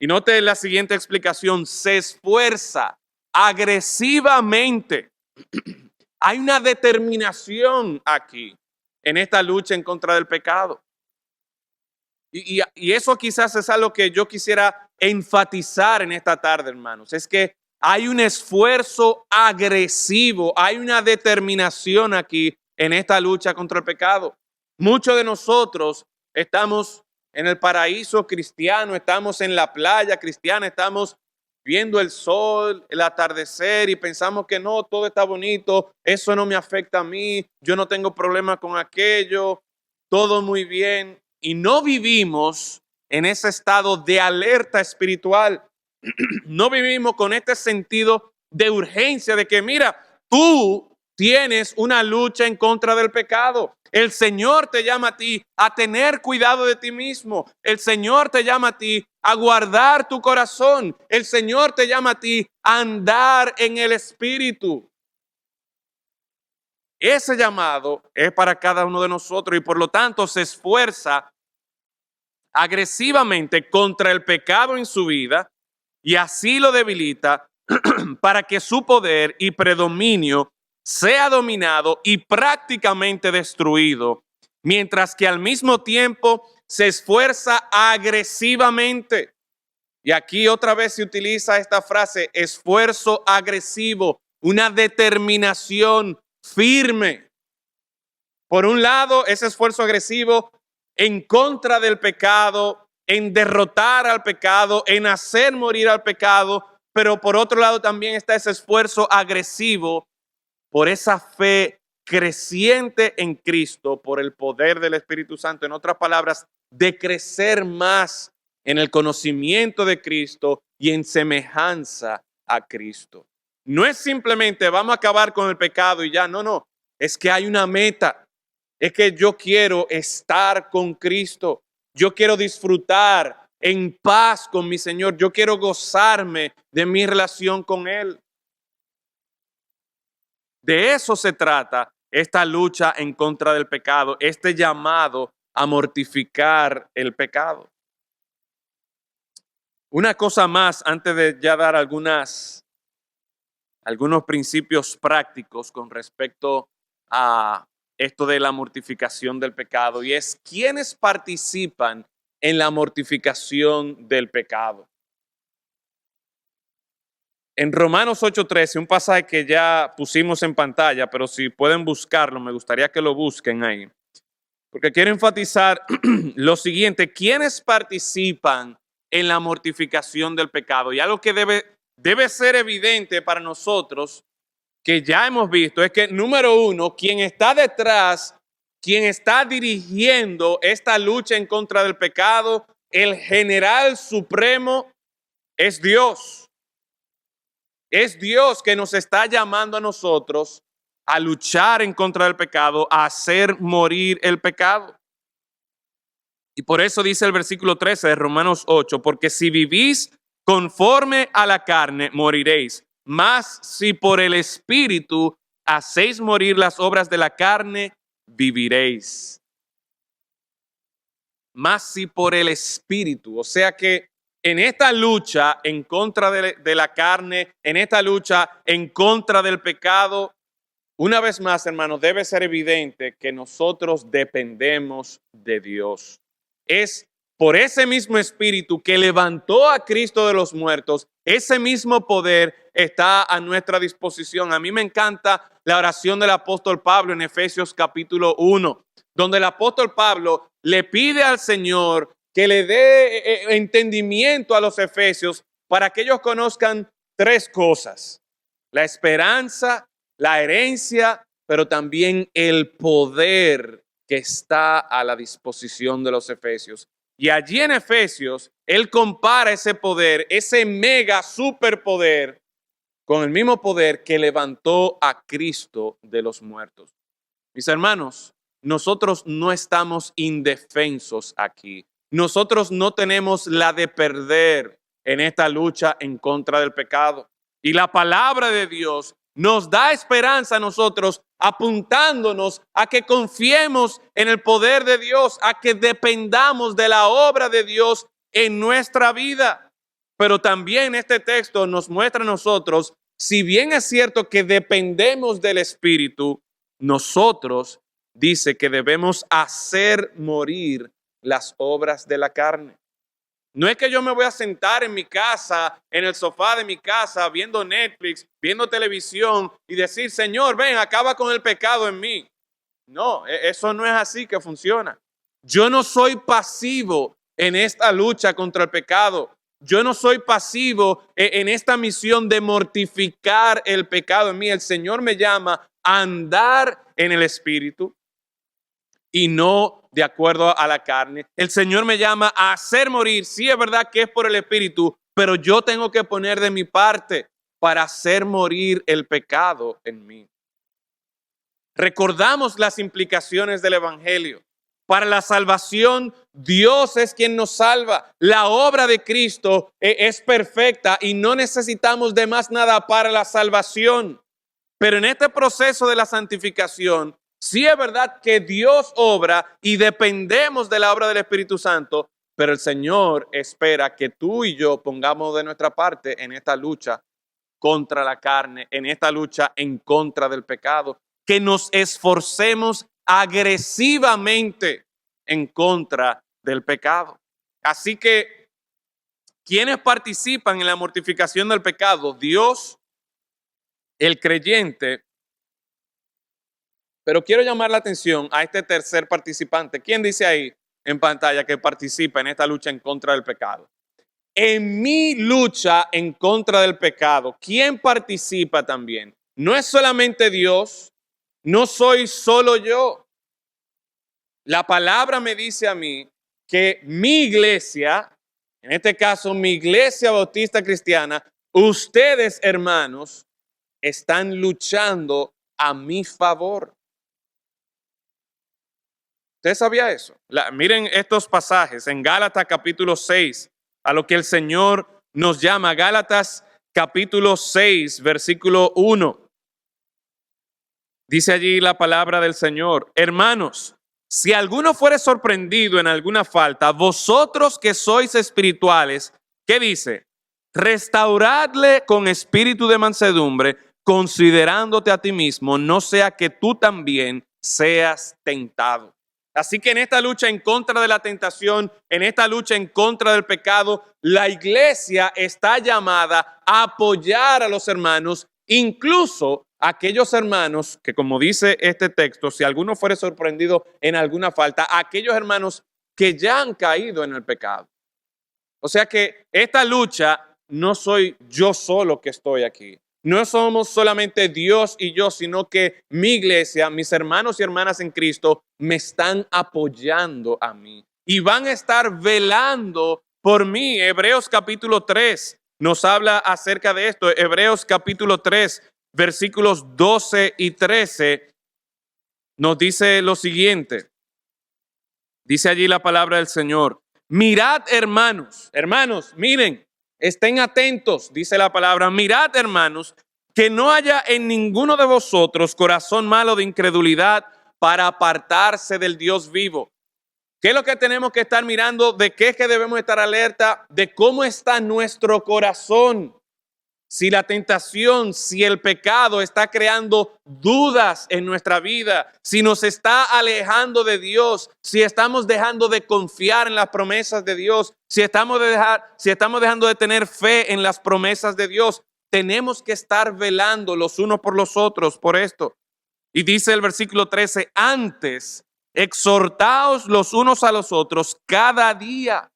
[SPEAKER 1] Y note la siguiente explicación: se esfuerza agresivamente. Hay una determinación aquí en esta lucha en contra del pecado. Y eso quizás es algo que yo quisiera enfatizar en esta tarde, hermanos. Es que hay un esfuerzo agresivo, hay una determinación aquí en esta lucha contra el pecado. Muchos de nosotros estamos en el paraíso cristiano, estamos en la playa cristiana, estamos viendo el sol, el atardecer y pensamos que no, todo está bonito, eso no me afecta a mí, yo no tengo problema con aquello, todo muy bien. Y no vivimos en ese estado de alerta espiritual. No vivimos con este sentido de urgencia de que, mira, tú tienes una lucha en contra del pecado. El Señor te llama a ti a tener cuidado de ti mismo. El Señor te llama a ti a guardar tu corazón. El Señor te llama a ti a andar en el Espíritu. Ese llamado es para cada uno de nosotros y por lo tanto se esfuerza agresivamente contra el pecado en su vida y así lo debilita para que su poder y predominio sea dominado y prácticamente destruido, mientras que al mismo tiempo se esfuerza agresivamente. Y aquí otra vez se utiliza esta frase, esfuerzo agresivo, una determinación firme. Por un lado, ese esfuerzo agresivo en contra del pecado, en derrotar al pecado, en hacer morir al pecado, pero por otro lado también está ese esfuerzo agresivo por esa fe creciente en Cristo, por el poder del Espíritu Santo. En otras palabras, de crecer más en el conocimiento de Cristo y en semejanza a Cristo. No es simplemente vamos a acabar con el pecado y ya, no, es que hay una meta. Es que yo quiero estar con Cristo. Yo quiero disfrutar en paz con mi Señor. Yo quiero gozarme de mi relación con Él. De eso se trata esta lucha en contra del pecado, este llamado a mortificar el pecado. Una cosa más antes de ya dar algunos principios prácticos con respecto a esto de la mortificación del pecado, y es quiénes participan en la mortificación del pecado. En Romanos 8:13, un pasaje que ya pusimos en pantalla, pero si pueden buscarlo, me gustaría que lo busquen ahí, porque quiero enfatizar lo siguiente: quiénes participan en la mortificación del pecado. Y algo que debe ser evidente para nosotros, que ya hemos visto, es que número uno, quien está detrás, quien está dirigiendo esta lucha en contra del pecado, el general supremo, es Dios. Es Dios que nos está llamando a nosotros a luchar en contra del pecado, a hacer morir el pecado. Y por eso dice el versículo 13 de Romanos 8, porque si vivís conforme a la carne, moriréis. Mas si por el Espíritu hacéis morir las obras de la carne, viviréis. Mas si por el Espíritu, o sea que en esta lucha en contra de la carne, en esta lucha en contra del pecado, una vez más, hermanos, debe ser evidente que nosotros dependemos de Dios. Es por ese mismo espíritu que levantó a Cristo de los muertos, ese mismo poder está a nuestra disposición. A mí me encanta la oración del apóstol Pablo en Efesios capítulo 1, donde el apóstol Pablo le pide al Señor que le dé entendimiento a los efesios para que ellos conozcan tres cosas: la esperanza, la herencia, pero también el poder que está a la disposición de los efesios. Y allí en Efesios, él compara ese poder, ese mega superpoder, con el mismo poder que levantó a Cristo de los muertos. Mis hermanos, nosotros no estamos indefensos aquí. Nosotros no tenemos la de perder en esta lucha en contra del pecado. Y la palabra de Dios nos da esperanza a nosotros, apuntándonos a que confiemos en el poder de Dios, a que dependamos de la obra de Dios en nuestra vida. Pero también este texto nos muestra a nosotros, si bien es cierto que dependemos del Espíritu, nosotros dice que debemos hacer morir las obras de la carne. No es que yo me voy a sentar en mi casa, en el sofá de mi casa, viendo Netflix, viendo televisión y decir, Señor, ven, acaba con el pecado en mí. No, eso no es así que funciona. Yo no soy pasivo en esta lucha contra el pecado. Yo no soy pasivo en esta misión de mortificar el pecado en mí. El Señor me llama a andar en el Espíritu y no de acuerdo a la carne. El Señor me llama a hacer morir. Sí, es verdad que es por el Espíritu, pero yo tengo que poner de mi parte para hacer morir el pecado en mí. Recordamos las implicaciones del Evangelio. Para la salvación, Dios es quien nos salva. La obra de Cristo es perfecta y no necesitamos de más nada para la salvación. Pero en este proceso de la santificación, sí es verdad que Dios obra y dependemos de la obra del Espíritu Santo, pero el Señor espera que tú y yo pongamos de nuestra parte en esta lucha contra la carne, en esta lucha en contra del pecado, que nos esforcemos agresivamente en contra del pecado. Así que, ¿quiénes participan en la mortificación del pecado? Dios, el creyente. Pero quiero llamar la atención a este tercer participante. ¿Quién dice ahí en pantalla que participa en esta lucha en contra del pecado? En mi lucha en contra del pecado, ¿quién participa también? No es solamente Dios, no soy solo yo. La palabra me dice a mí que mi iglesia, en este caso mi iglesia bautista cristiana, ustedes, hermanos, están luchando a mi favor. ¿Usted sabía eso? Miren estos pasajes en Gálatas capítulo 6, a lo que el Señor nos llama. Gálatas capítulo 6, versículo 1. Dice allí la palabra del Señor: hermanos, si alguno fuere sorprendido en alguna falta, vosotros que sois espirituales, ¿qué dice? Restauradle con espíritu de mansedumbre, considerándote a ti mismo, no sea que tú también seas tentado. Así que en esta lucha en contra de la tentación, en esta lucha en contra del pecado, la iglesia está llamada a apoyar a los hermanos, incluso aquellos hermanos que, como dice este texto, si alguno fuere sorprendido en alguna falta, aquellos hermanos que ya han caído en el pecado. O sea que esta lucha no soy yo solo que estoy aquí. No somos solamente Dios y yo, sino que mi iglesia, mis hermanos y hermanas en Cristo, me están apoyando a mí y van a estar velando por mí. Hebreos capítulo 3 nos habla acerca de esto. Hebreos capítulo 3, versículos 12 y 13, nos dice lo siguiente. Dice allí la palabra del Señor: mirad, hermanos, miren, estén atentos, dice la palabra, mirad, hermanos, que no haya en ninguno de vosotros corazón malo de incredulidad para apartarse del Dios vivo. ¿Qué es lo que tenemos que estar mirando? ¿De qué es que debemos estar alerta? De cómo está nuestro corazón. Si la tentación, si el pecado está creando dudas en nuestra vida, si nos está alejando de Dios, si estamos dejando de confiar en las promesas de Dios, si estamos dejando de tener fe en las promesas de Dios, tenemos que estar velando los unos por los otros por esto. Y dice el versículo 13, antes, exhortaos los unos a los otros cada día.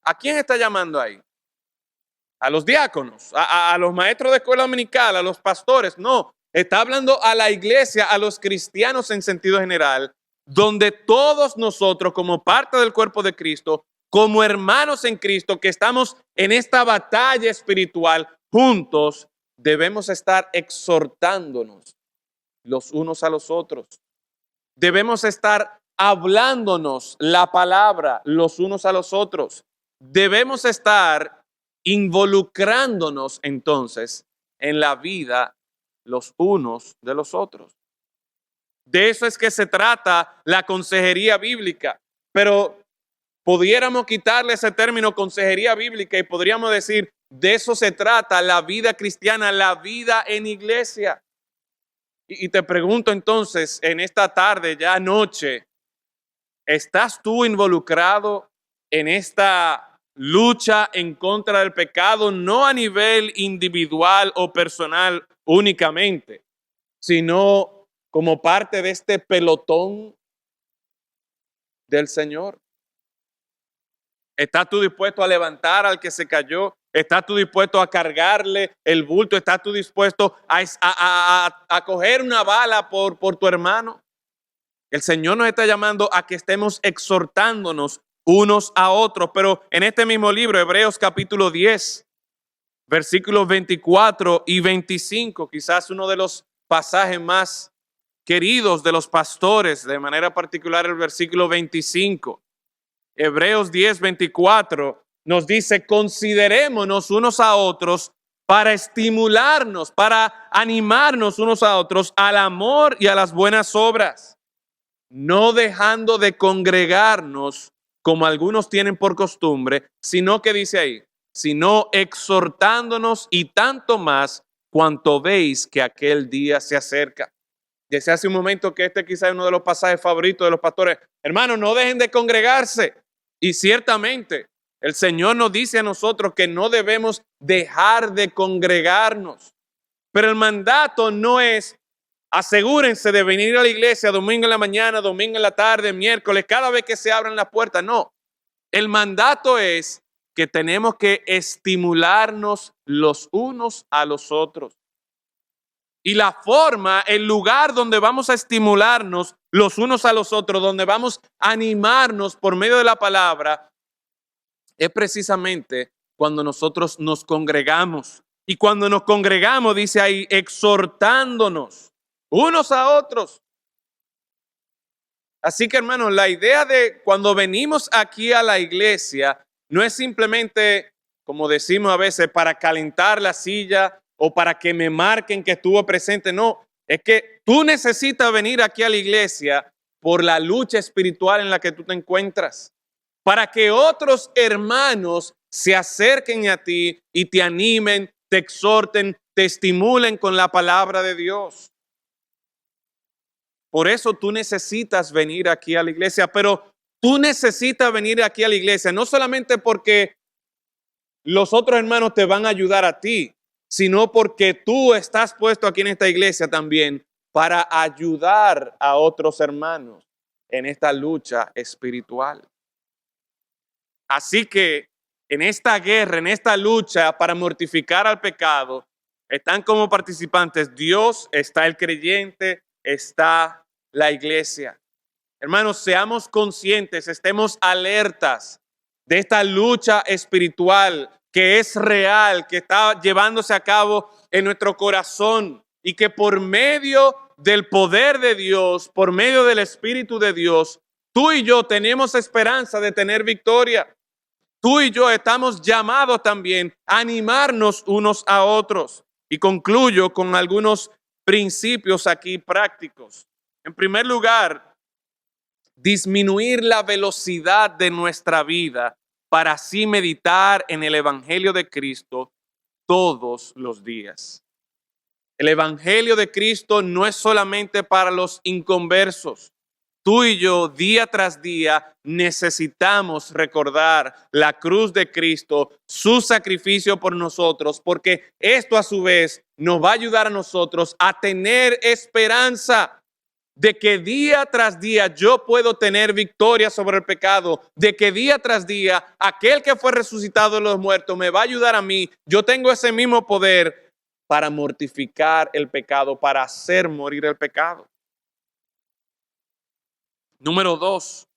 [SPEAKER 1] ¿A quién está llamando ahí? A los diáconos, a los maestros de escuela dominical, a los pastores. No, está hablando a la iglesia, a los cristianos en sentido general, donde todos nosotros como parte del cuerpo de Cristo, como hermanos en Cristo, que estamos en esta batalla espiritual juntos, debemos estar exhortándonos los unos a los otros. Debemos estar hablándonos la palabra los unos a los otros. Debemos estar involucrándonos entonces en la vida los unos de los otros. De eso es que se trata la consejería bíblica, pero pudiéramos quitarle ese término consejería bíblica y podríamos decir, de eso se trata la vida cristiana, la vida en iglesia. Y te pregunto entonces, en esta tarde, ya noche, ¿estás tú involucrado en esta lucha en contra del pecado, no a nivel individual o personal únicamente, sino como parte de este pelotón del Señor? ¿Estás tú dispuesto a levantar al que se cayó? ¿Estás tú dispuesto a cargarle el bulto? ¿Estás tú dispuesto a coger una bala por tu hermano? El Señor nos está llamando a que estemos exhortándonos unos a otros, pero en este mismo libro, Hebreos capítulo 10, versículos 24 y 25, quizás uno de los pasajes más queridos de los pastores, de manera particular el versículo 25. Hebreos 10, 24 nos dice, considerémonos unos a otros para estimularnos, para animarnos unos a otros al amor y a las buenas obras, no dejando de congregarnos como algunos tienen por costumbre, sino que dice ahí, sino exhortándonos y tanto más cuanto veis que aquel día se acerca. Decía hace un momento que este quizás es uno de los pasajes favoritos de los pastores. Hermanos, no dejen de congregarse. Y ciertamente el Señor nos dice a nosotros que no debemos dejar de congregarnos. Pero el mandato no es asegúrense de venir a la iglesia domingo en la mañana, domingo en la tarde, miércoles, cada vez que se abran las puertas. No, el mandato es que tenemos que estimularnos los unos a los otros. Y la forma, el lugar donde vamos a estimularnos los unos a los otros, donde vamos a animarnos por medio de la palabra, es precisamente cuando nosotros nos congregamos. Y cuando nos congregamos, dice ahí, exhortándonos unos a otros. Así que, hermanos, la idea de cuando venimos aquí a la iglesia no es simplemente, como decimos a veces, para calentar la silla o para que me marquen que estuvo presente. No, es que tú necesitas venir aquí a la iglesia por la lucha espiritual en la que tú te encuentras, para que otros hermanos se acerquen a ti y te animen, te exhorten, te estimulen con la palabra de Dios. Por eso tú necesitas venir aquí a la iglesia, pero tú necesitas venir aquí a la iglesia no solamente porque los otros hermanos te van a ayudar a ti, sino porque tú estás puesto aquí en esta iglesia también para ayudar a otros hermanos en esta lucha espiritual. Así que en esta guerra, en esta lucha para mortificar al pecado, están como participantes Dios, está el creyente, está la iglesia. Hermanos, seamos conscientes, estemos alertas de esta lucha espiritual que es real, que está llevándose a cabo en nuestro corazón y que por medio del poder de Dios, por medio del Espíritu de Dios, tú y yo tenemos esperanza de tener victoria. Tú y yo estamos llamados también a animarnos unos a otros. Y concluyo con algunos principios aquí prácticos. En primer lugar, disminuir la velocidad de nuestra vida para así meditar en el Evangelio de Cristo todos los días. El Evangelio de Cristo no es solamente para los inconversos. Tú y yo, día tras día, necesitamos recordar la cruz de Cristo, su sacrificio por nosotros, porque esto a su vez nos va a ayudar a nosotros a tener esperanza de que día tras día yo puedo tener victoria sobre el pecado, de que día tras día aquel que fue resucitado de los muertos me va a ayudar a mí. Yo tengo ese mismo poder para mortificar el pecado, para hacer morir el pecado. Número 2,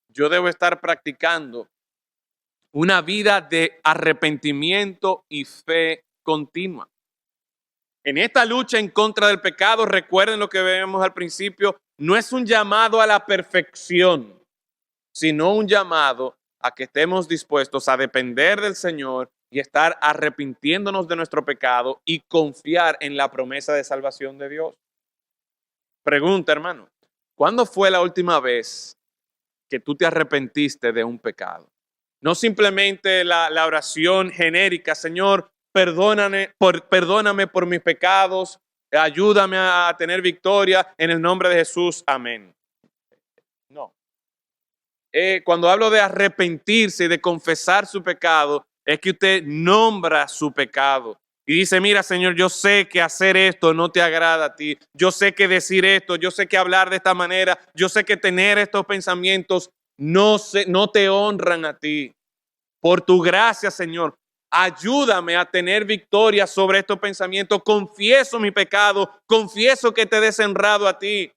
[SPEAKER 1] yo debo estar practicando una vida de arrepentimiento y fe continua. En esta lucha en contra del pecado, recuerden lo que vemos al principio, no es un llamado a la perfección, sino un llamado a que estemos dispuestos a depender del Señor y estar arrepintiéndonos de nuestro pecado y confiar en la promesa de salvación de Dios. Pregunta, hermano, ¿cuándo fue la última vez que tú te arrepentiste de un pecado? No simplemente la oración genérica, Señor, perdóname por mis pecados, ayúdame a tener victoria en el nombre de Jesús, amén. No. Cuando hablo de arrepentirse y de confesar su pecado, es que usted nombra su pecado. Y dice, mira, Señor, yo sé que hacer esto no te agrada a ti. Yo sé que decir esto, yo sé que hablar de esta manera, yo sé que tener estos pensamientos no te honran a ti. Por tu gracia, Señor, ayúdame a tener victoria sobre estos pensamientos. Confieso mi pecado, confieso que te he deshonrado a ti.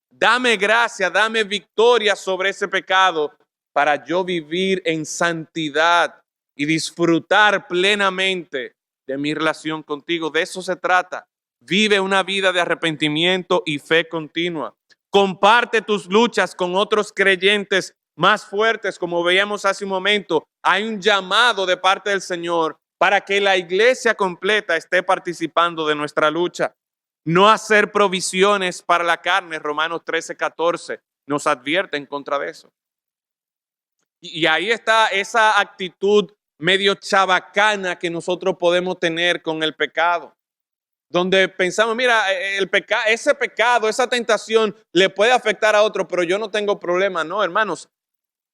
[SPEAKER 1] Dame gracia, dame victoria sobre ese pecado para yo vivir en santidad y disfrutar plenamente de mi relación contigo. De eso se trata. Vive una vida de arrepentimiento y fe continua. Comparte tus luchas con otros creyentes más fuertes, como veíamos hace un momento. Hay un llamado de parte del Señor para que la iglesia completa esté participando de nuestra lucha. No hacer provisiones para la carne, Romanos 13:14 nos advierte en contra de eso. Y ahí está esa actitud medio chabacana que nosotros podemos tener con el pecado, donde pensamos, mira, ese pecado, esa tentación le puede afectar a otro, pero yo no tengo problema. No, hermanos,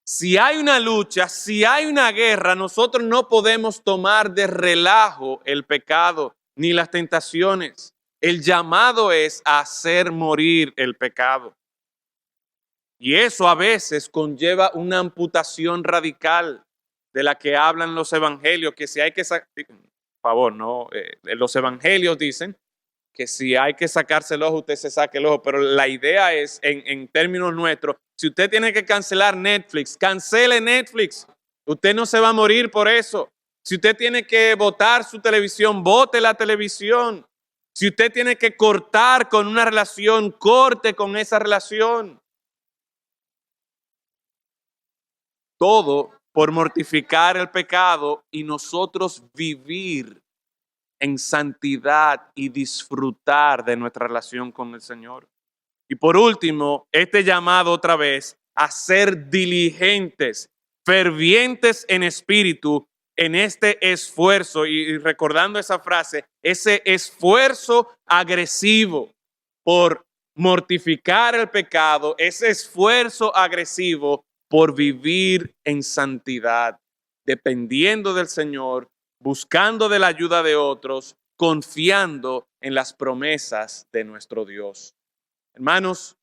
[SPEAKER 1] si hay una lucha, si hay una guerra, nosotros no podemos tomar de relajo el pecado ni las tentaciones. El llamado es a hacer morir el pecado. Y eso a veces conlleva una amputación radical de la que hablan los evangelios, que si hay que por favor, no, los evangelios dicen que si hay que sacarse el ojo, usted se saque el ojo, pero la idea es, en términos nuestros, si usted tiene que cancelar Netflix, cancele Netflix. Usted no se va a morir por eso. Si usted tiene que botar su televisión, bote la televisión. Si usted tiene que cortar con una relación, corte con esa relación. Todo por mortificar el pecado y nosotros vivir en santidad y disfrutar de nuestra relación con el Señor. Y por último, este llamado otra vez a ser diligentes, fervientes en espíritu, en este esfuerzo, y recordando esa frase, ese esfuerzo agresivo por mortificar el pecado, ese esfuerzo agresivo por vivir en santidad, dependiendo del Señor, buscando de la ayuda de otros, confiando en las promesas de nuestro Dios. Hermanos,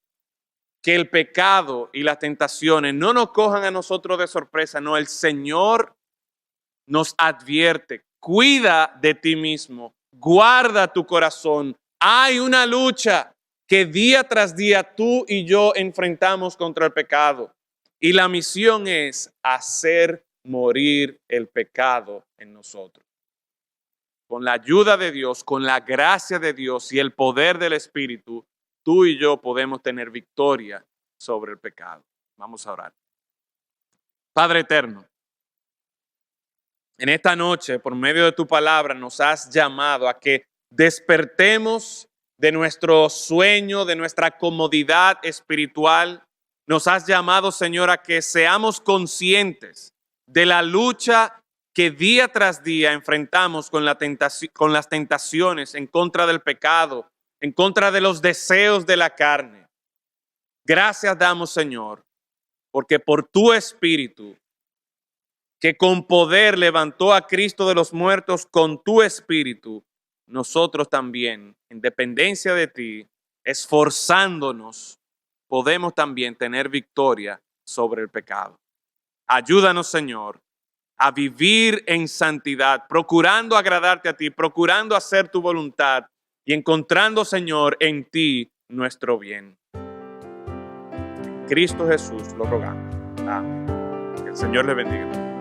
[SPEAKER 1] que el pecado y las tentaciones no nos cojan a nosotros de sorpresa, no, el Señor nos advierte, cuida de ti mismo, guarda tu corazón. Hay una lucha que día tras día tú y yo enfrentamos contra el pecado. Y la misión es hacer morir el pecado en nosotros. Con la ayuda de Dios, con la gracia de Dios y el poder del Espíritu, tú y yo podemos tener victoria sobre el pecado. Vamos a orar. Padre eterno, en esta noche, por medio de tu palabra, nos has llamado a que despertemos de nuestro sueño, de nuestra comodidad espiritual, Nos has llamado, Señor, a que seamos conscientes de la lucha que día tras día enfrentamos con las tentaciones en contra del pecado, en contra de los deseos de la carne. Gracias damos, Señor, porque por tu Espíritu, que con poder levantó a Cristo de los muertos, con tu Espíritu, nosotros también, en dependencia de ti, esforzándonos, podemos también tener victoria sobre el pecado. Ayúdanos, Señor, a vivir en santidad, procurando agradarte a ti, procurando hacer tu voluntad y encontrando, Señor, en ti nuestro bien. En Cristo Jesús lo rogamos. Amén. Que el Señor le bendiga.